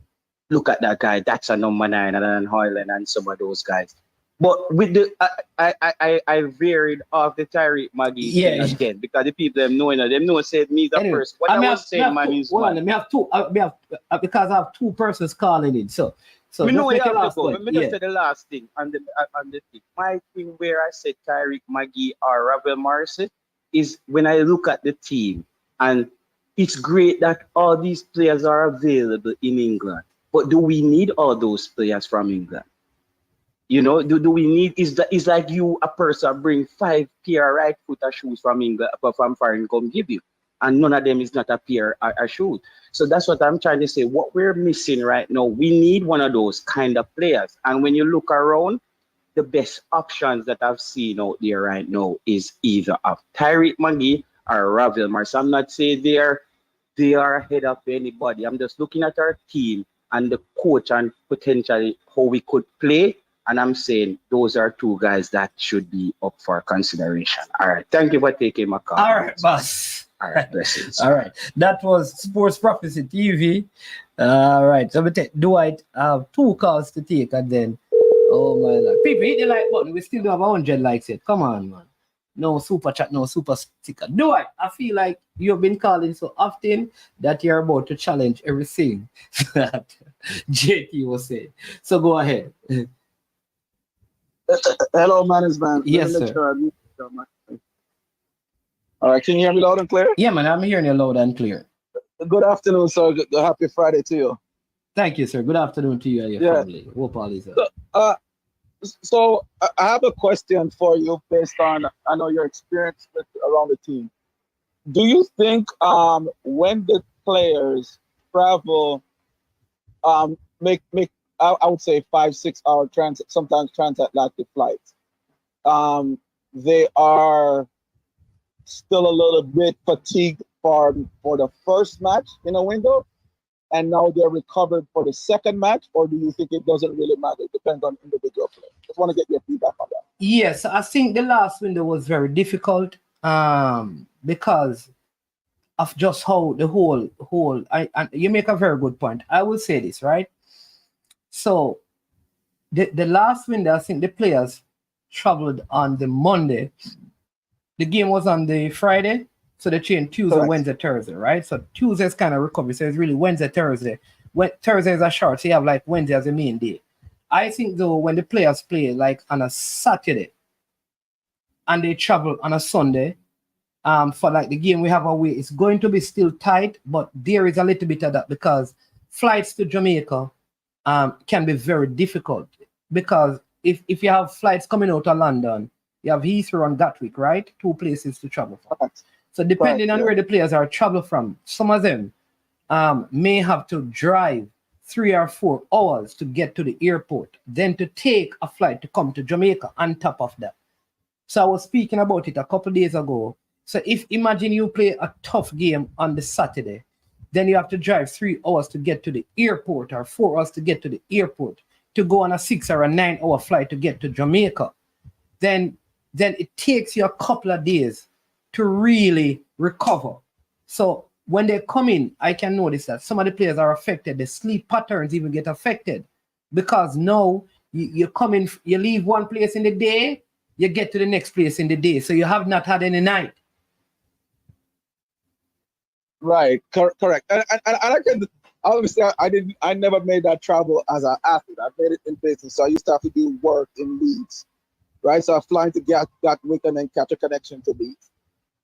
look at that guy, that's a number 9, and then Hoyland and some of those guys. But with the I varied off the Tyreek Maggie again because the people them know said me the first. What I was saying, man, is one. Me have two. Because I have 2 persons calling it. So we know you have to go. Let me just say the last thing on the thing. My thing where I said Tyreek Maggie or Ravel Morrissey is when I look at the team and it's great that all these players are available in England. But do we need all those players from England? You know, do we need is like you a person bring 5 pair right foot of shoes from England from foreign come give you, and none of them is not a pair of shoes. So that's what I'm trying to say. What we're missing right now, we need one of those kind of players. And when you look around, the best options that I've seen out there right now is either of Tyreek Maggie or Ravel Morrissey. I'm not saying they are ahead of anybody. I'm just looking at our team and the coach and potentially how we could play. And I'm saying those are 2 guys that should be up for consideration. All right. Thank you for taking my call. All right, boss. All right. Blessings. All right. That was Sports Prophecy TV. All right. So we take Dwight. I have 2 calls to take and then, oh my Lord. People hit the like button. We still do have 100 likes yet. Come on, man. No super chat, no super sticker. Dwight, I feel like you've been calling so often that you're about to challenge everything that JT was saying. So go ahead. Hello, management. Yes, sir. All right, can you hear me loud and clear? Yeah, man, I'm hearing you loud and clear. Good afternoon, sir. Happy Friday to you. Thank you, sir. Good afternoon to you and your Yeah. family. Hope all is well. So, I have a question for you based on I know your experience around the team. Do you think when the players travel make I would say 5-6 hour transit sometimes transatlantic flights, they are still a little bit fatigued for the first match in a window, and now they're recovered for the second match, or do you think it doesn't really matter? It depends on individual play. Just want to get your feedback on that. Yes, I think the last window was very difficult because of just how the whole. And you make a very good point. I will say this, right? So the last window, I think the players traveled on the Monday. The game was on the Friday, so they changed Tuesday, Correct. Wednesday, Thursday, right? So Tuesday's kind of recovery, so it's really Wednesday, Thursday. When Thursday is a short, so you have like Wednesday as a main day. I think though when the players play like on a Saturday and they travel on a Sunday, for like the game we have away, it's going to be still tight, but there is a little bit of that because flights to Jamaica can be very difficult because if you have flights coming out of London, you have Heathrow and Gatwick, right? 2 places to travel from. Correct. So depending Right, on yeah. where the players are travel from, some of them may have to drive 3 or 4 hours to get to the airport, then to take a flight to come to Jamaica on top of that. So I was speaking about it a couple days ago. So if imagine you play a tough game on the Saturday, then you have to drive 3 hours to get to the airport or 4 hours to get to the airport to go on a 6 or a 9 hour flight to get to Jamaica. Then it takes you a couple of days to really recover. So when they come in, I can notice that some of the players are affected. The sleep patterns even get affected because now you come in, you leave one place in the day, you get to the next place in the day. So you have not had any night. Right, correct. And I can obviously I never made that travel as an athlete. I made it in business, so I used to have to do work in Leeds, right? So I'm flying to Gatwick and then catch a connection to Leeds.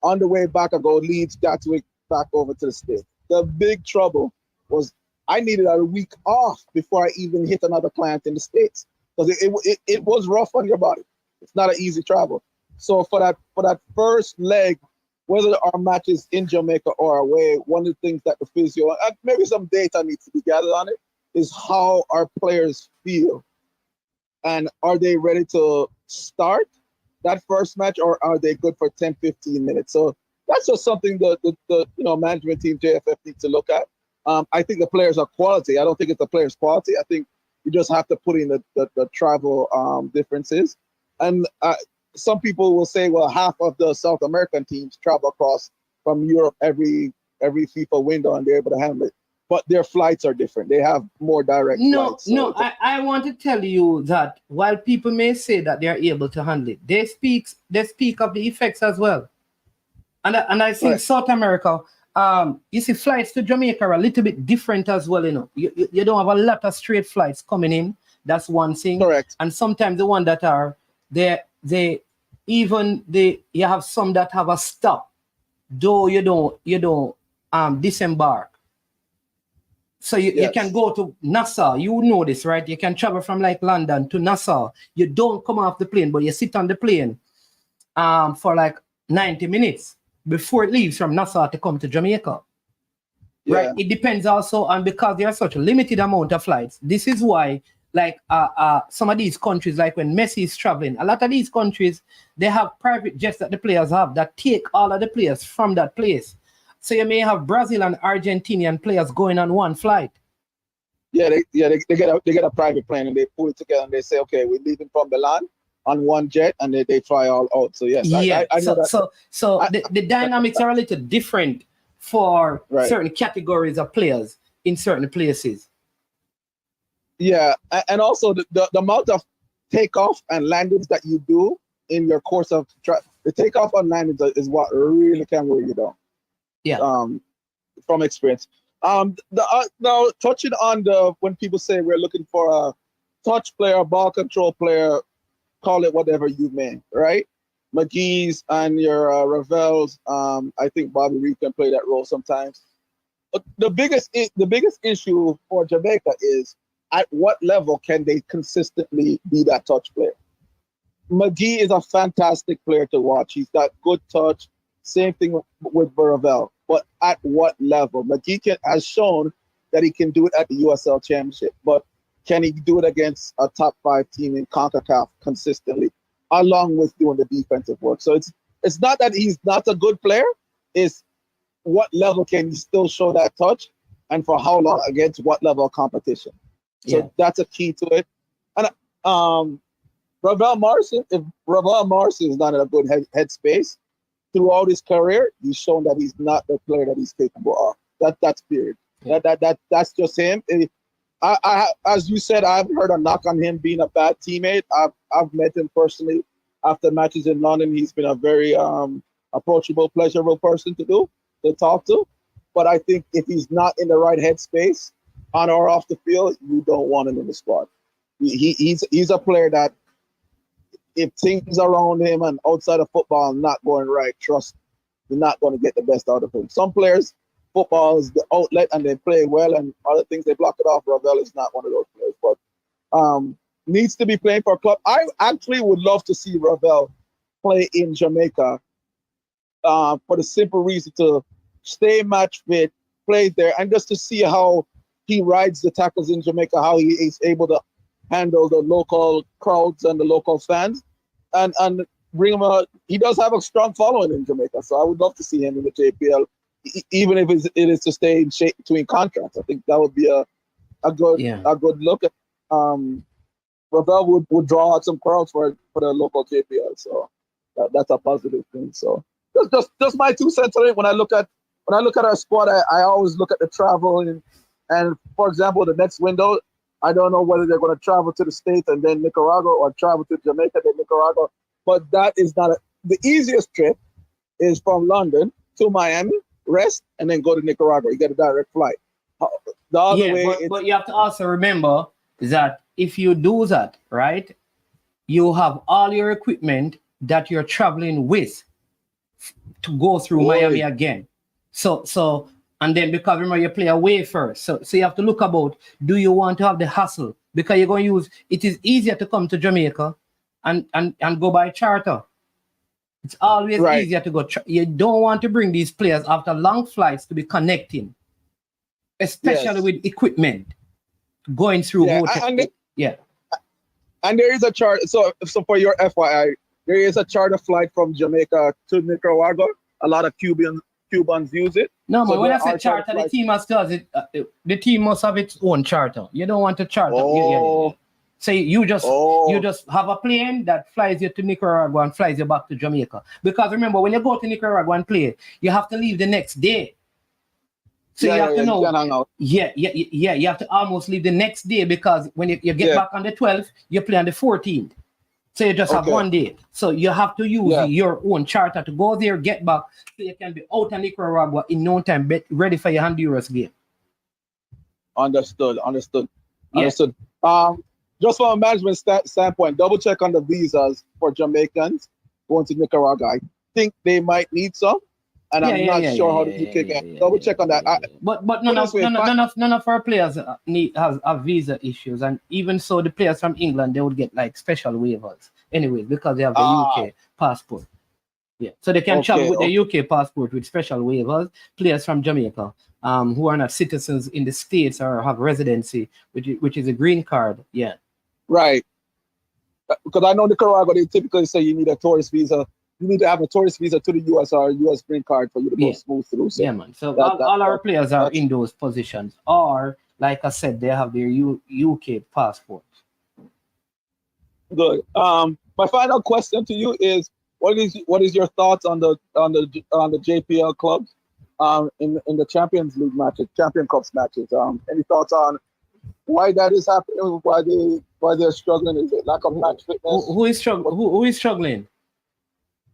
On the way back, I go Leeds, Gatwick, back over to the States. The big trouble was I needed a week off before I even hit another client in the States because it was rough on your body. It's not an easy travel. So for that first leg, whether our matches in Jamaica or away, one of the things that the physio and maybe some data needs to be gathered on it is how our players feel, and are they ready to start that first match, or are they good for 10-15 minutes? So that's just something the management team JFF needs to look at. I think the players are quality. I don't think it's the players' quality. I think you just have to put in the travel differences. And some people will say, well, half of the South American teams travel across from Europe every FIFA window and they're able to handle it. But their flights are different. They have more direct flights. No, I want to tell you that while people may say that they are able to handle it, they speak of the effects as well. And I think South America, you see, flights to Jamaica are a little bit different as well. You don't have a lot of straight flights coming in. That's one thing. Correct. And sometimes the one that are you have some that have a stop, though you don't disembark. So you can go to Nassau. You know this, right? You can travel from like London to Nassau. You don't come off the plane, but you sit on the plane for like 90 minutes before it leaves from Nassau to come to Jamaica. Yeah. Right? It depends also on, because there are such a limited amount of flights. This is why, like some of these countries, like when Messi is traveling, a lot of these countries, they have private jets that the players have that take all of the players from that place. So you may have Brazil and Argentinian players going on one flight. Yeah, they get a private plane and they pull it together and they say, okay, we're leaving from Milan on one jet, and they fly all out. So yes, yeah. I know that. So the dynamics are a little different for certain categories of players in certain places. Yeah, and also the amount of takeoff and landings that you do in your course of the takeoff and landings is what really can wear you down. Yeah. From experience. Now touching on when people say we're looking for a touch player, ball control player, call it whatever you may, right? McGee's and your Ravels. I think Bobby Reed can play that role sometimes. the biggest issue for Jamaica is at what level can they consistently be that touch player? McGee is a fantastic player to watch. He's got good touch. Same thing with Ravel. But at what level? McGee has shown that he can do it at the USL Championship, but can he do it against a top 5 team in CONCACAF consistently, along with doing the defensive work? So it's not that he's not a good player. It's what level can he still show that touch, and for how long against what level of competition? So that's a key to it. And Ravel Morrison, if Ravel Morrison is not in a good headspace throughout his career, he's shown that he's not the player that he's capable of. That's period. Yeah. That's just him. I as you said, I've heard a knock on him being a bad teammate. I've met him personally after matches in London. He's been a very approachable, pleasurable person to talk to. But I think if he's not in the right headspace, on or off the field, you don't want him in the squad. He's a player that, if things around him and outside of football are not going right, trust you're not going to get the best out of him. Some players, football is the outlet and they play well, and other things they block it off. Ravel is not one of those players, but needs to be playing for a club. I actually would love to see Ravel play in Jamaica for the simple reason to stay match fit, play there, and just to see how he rides the tackles in Jamaica, how he is able to handle the local crowds and the local fans, and bring him he does have a strong following in Jamaica, so I would love to see him in the JPL, even if it is to stay in shape between contracts. I think that would be a good look. Ravel would draw out some crowds for the local JPL, so that's a positive thing. So just my 2 cents on it. When I look at our squad, I always look at the travel and for example, the next window, I don't know whether they're going to travel to the States and then Nicaragua, or travel to Jamaica then Nicaragua. But that is not the easiest trip is from London to Miami, rest, and then go to Nicaragua. You get a direct flight. The other way, but you have to also remember that if you do that, right, you have all your equipment that you're traveling with to go through Miami again. So. And then because remember you play away first. So you have to look about, do you want to have the hassle? Because you're going to use, it is easier to come to Jamaica and go by charter. It's always easier to go. You don't want to bring these players after long flights to be connecting, especially with equipment going through. And there is a charter. So for your FYI, there is a charter flight from Jamaica to Nicaragua. A lot of Cubans use it. No, but when I say charter, the team must does it. The team must have its own charter. You don't want to charter. Say you just have a plane that flies you to Nicaragua and flies you back to Jamaica. Because remember, when you go to Nicaragua and play, you have to leave the next day. So you have to know. You have to almost leave the next day, because when you get back on the 12th, you play on the 14th. So you just have one day. So you have to use your own charter to go there, get back, so you can be out of Nicaragua in no time, ready for your Honduras game. Understood. Just from a management standpoint, double check on the visas for Jamaicans going to Nicaragua. I think they might need some, and I'm not sure how the UK can. Double check on that. But none of our players have visa issues, and even so, the players from England, they would get like special waivers anyway, because they have the UK passport. Yeah, so they can travel with the UK passport with special waivers. Players from Jamaica, who are not citizens in the States or have residency, which is a green card. Yeah. Right. Because I know Nicaragua, they typically say you need a tourist visa. You need to have a tourist visa to the US or a US green card for you to go smooth through. So man. So all our players are in those positions, or like I said, they have their UK passport. Good. My final question to you is, what is your thoughts on the JPL clubs in the Champions League matches, Champion Cups matches? Any thoughts on why that is happening? Why they're struggling? Is it lack of match fitness? Who is struggling? Who is struggling?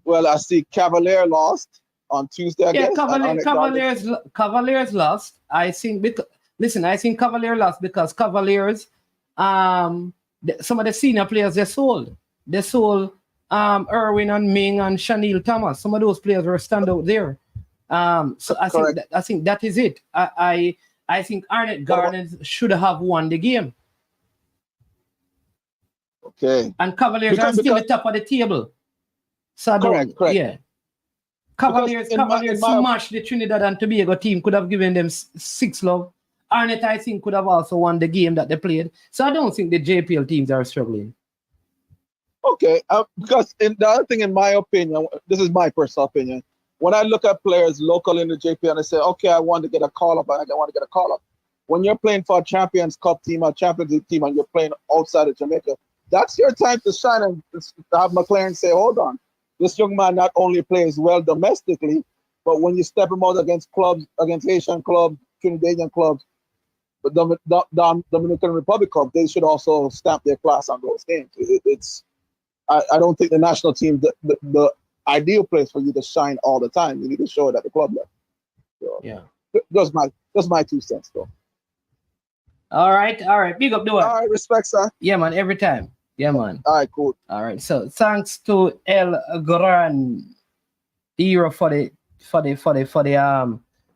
Well, I see Cavalier lost on Tuesday. Cavaliers lost. I think Cavalier lost because Cavaliers, some of the senior players they sold. They sold Irwin and Ming and Shanil Thomas. Some of those players were stand out there. So I think that is it. I think Arnett Gardens should have won the game. Okay. And Cavaliers are still the top of the table. So correct. Yeah. Cavaliers smashed the Trinidad and Tobago team, could have given them 6-love. Arnett, I think, could have also won the game that they played. So I don't think the JPL teams are struggling. Okay, because the other thing, in my opinion, this is my personal opinion, when I look at players local in the JPL and I say, okay, I want to get a call-up, when you're playing for a Champions Cup team, a Champions League team, and you're playing outside of Jamaica, that's your time to shine and have McLaren say, hold on, this young man not only plays well domestically, but when you step him out against clubs, against Haitian clubs, Trinidadian clubs, but the Dominican Republic club, they should also stamp their class on those games. I don't think the national team, the ideal place for you to shine all the time. You need to show it at the club level. So, yeah. That's my 2 cents, though. All right. Big up the one. All right, respect, sir. Yeah, man, every time. Yeah, man. All right, cool. All right. So thanks to El Gran Hero for the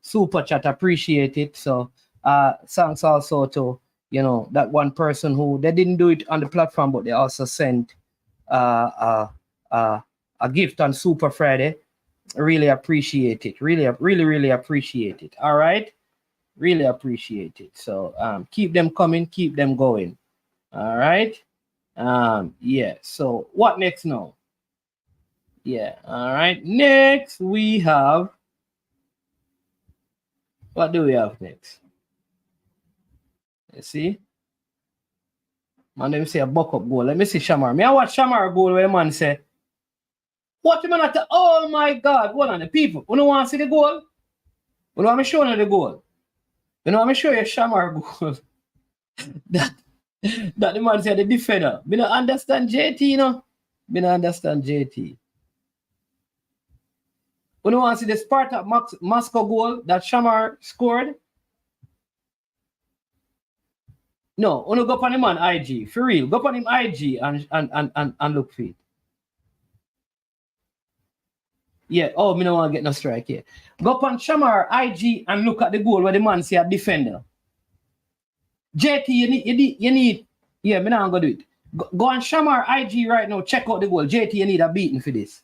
super chat. Appreciate it. So thanks also to that one person who they didn't do it on the platform, but they also sent a gift on Super Friday. Really appreciate it. Really appreciate it. All right. Really appreciate it. So keep them coming, keep them going. All right. Yeah. So what next now? Yeah. All right. Next we have. What do we have next? Let's see. Man, let me see a buck up goal. Let me see Shamar. I watch Shamar goal where the man say, what the man at the, oh my God, hold on, the people. You don't want to see the goal? You know I'm showing you the goal. You know I'm showing you Shamar goal. that the man said the defender. Me don't understand JT, you know. Me don't understand JT. You don't want to see the Spartak Moscow goal that Shamar scored? No, you go on him on IG. For real. Go on him IG and look for it. Yeah, oh, me don't want to get no strike here. Go on Shamar IG and look at the goal where the man say a defender. JT, you need, yeah, me not gonna do it. Go on Shamar IG right now, check out the goal. JT, you need a beating for this.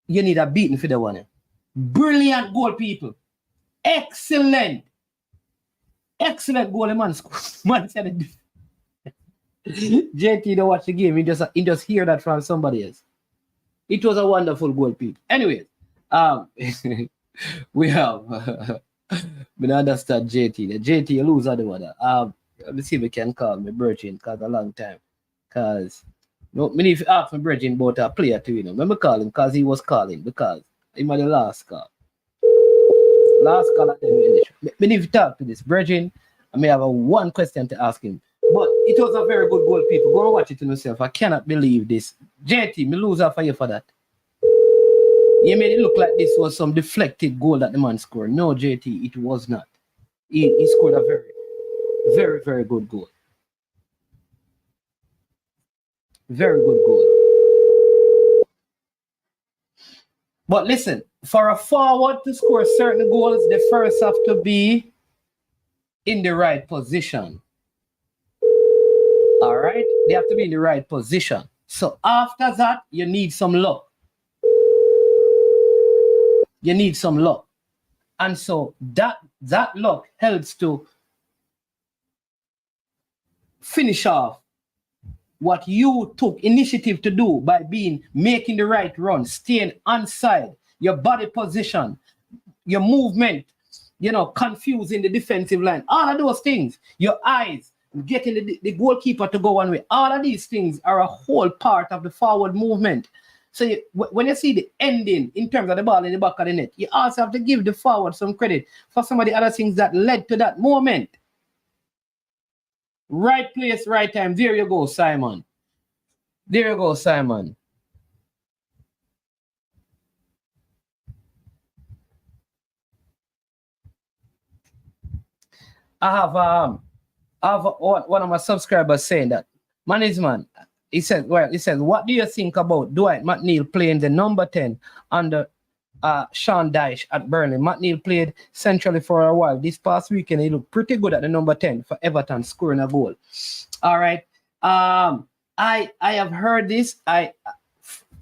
You need a beating for the one. Brilliant goal, people. Excellent goal, the man scored. Man said it. JT don't watch the game. He just hear that from somebody else. It was a wonderful goal, people. Anyways, we have we don't understand JT. The JT you lose the one. Let me see if we can call me Virgin because a long time. Because me if you ask me Virgin about a player too, you know. Let me call him because he was calling because he was the last call. Last call at the end. Me if you talk to this Virgin, I may have one question to ask him. But it was a very good goal, people. Go and watch it yourself. I cannot believe this. JT, me lose for you for that. You made it look like this was some deflected goal that the man scored. No, JT, it was not. He scored a very, very, very good goal. Very good goal. But listen, for a forward to score certain goals, they first have to be in the right position. All right? They have to be in the right position. So after that, you need some luck. You need some luck. And so that luck helps to finish off what you took initiative to do by making the right run, staying on side, your body position, your movement, confusing the defensive line, all of those things, your eyes, getting the goalkeeper to go one way. All of these things are a whole part of the forward movement. So when you see the ending in terms of the ball in the back of the net, you also have to give the forward some credit for some of the other things that led to that moment. Right place, right time. There you go, Simon. There you go, Simon. I have one of my subscribers saying that, man, he said, what do you think about Dwight McNeil playing the number 10 under Sean Dyche at Burnley. Matt Neal played centrally for a while. This past weekend, he looked pretty good at the number 10 for Everton, scoring a goal. All right. I have heard this.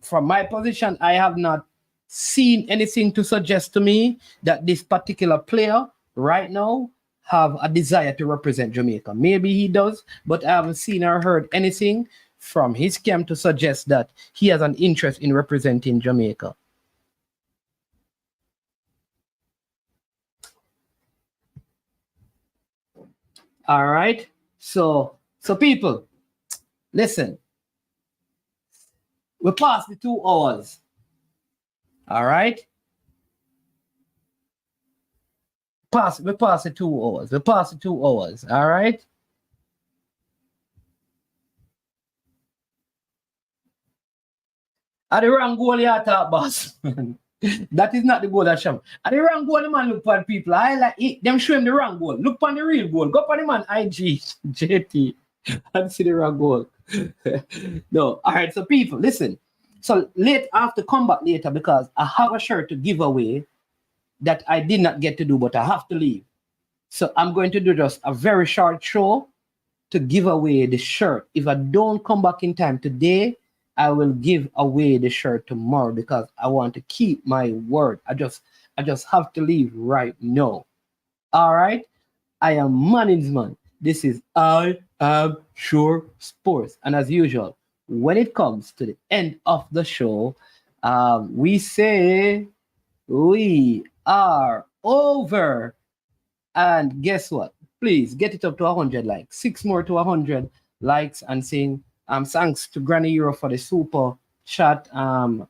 From my position, I have not seen anything to suggest to me that this particular player right now have a desire to represent Jamaica. Maybe he does, but I haven't seen or heard anything from his camp to suggest that he has an interest in representing Jamaica. All right. So people, listen. We passed the 2 hours. All right. We passed the 2 hours. We passed the 2 hours. All right. At the wrong goal, you talk, boss. That is not the goal that sham. At the wrong goal, the man look for people. I like it. Them show him the wrong goal. Look on the real goal. Go for the man IG, JT, and see the wrong goal. No. All right. So people, listen. So come back later because I have a shirt to give away that I did not get to do, but I have to leave. So I'm going to do just a very short show to give away the shirt. If I don't come back in time today, I will give away the shirt tomorrow because I want to keep my word. I just have to leave right now. All right. I am management. This is I Am Sure Sports. And as usual, when it comes to the end of the show, we say we are over. And guess what? Please get it up to 100 likes. 6 more to 100 likes and saying thanks to Granny Euro for the super chat. Yeah.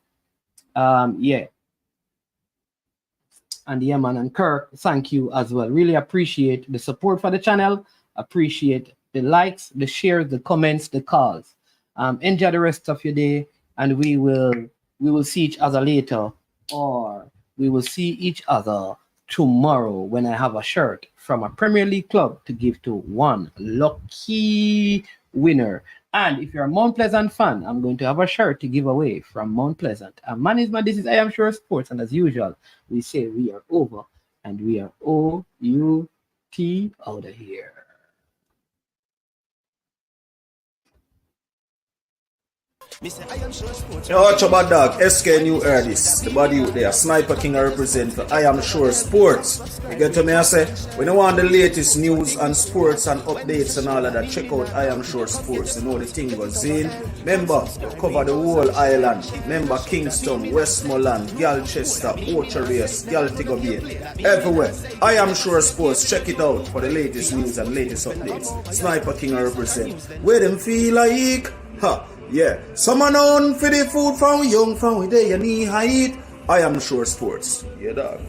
And yeah, man, and Kirk, thank you as well. Really appreciate the support for the channel. Appreciate the likes, the shares, the comments, the calls. Enjoy the rest of your day, and we will see each other later, or we will see each other tomorrow when I have a shirt from a Premier League club to give to one lucky winner. And if you're a Mount Pleasant fan, I'm going to have a shirt to give away from Mount Pleasant. And management, this is I Am Sure Sports, and as usual, we say we are over, and we are O-U-T out of here. Yo, watch about dog, SK New Air this. The body out there, Sniper King I represent for I Am Sure Sports. You get to me, I say, when you want the latest news and sports and updates and all of that, check out I Am Sure Sports. You know the thing goes in. Remember, cover the whole island. Remember Kingston, Westmoreland, Galchester, Orchard Race, Galtigo Bay. Everywhere. I Am Sure Sports. Check it out for the latest news and latest updates. Sniper King I represent. Where them feel like, ha. Yeah, someone on for the food from we young, from we day, you need height. I Am Sure Sports. Yeah, dog.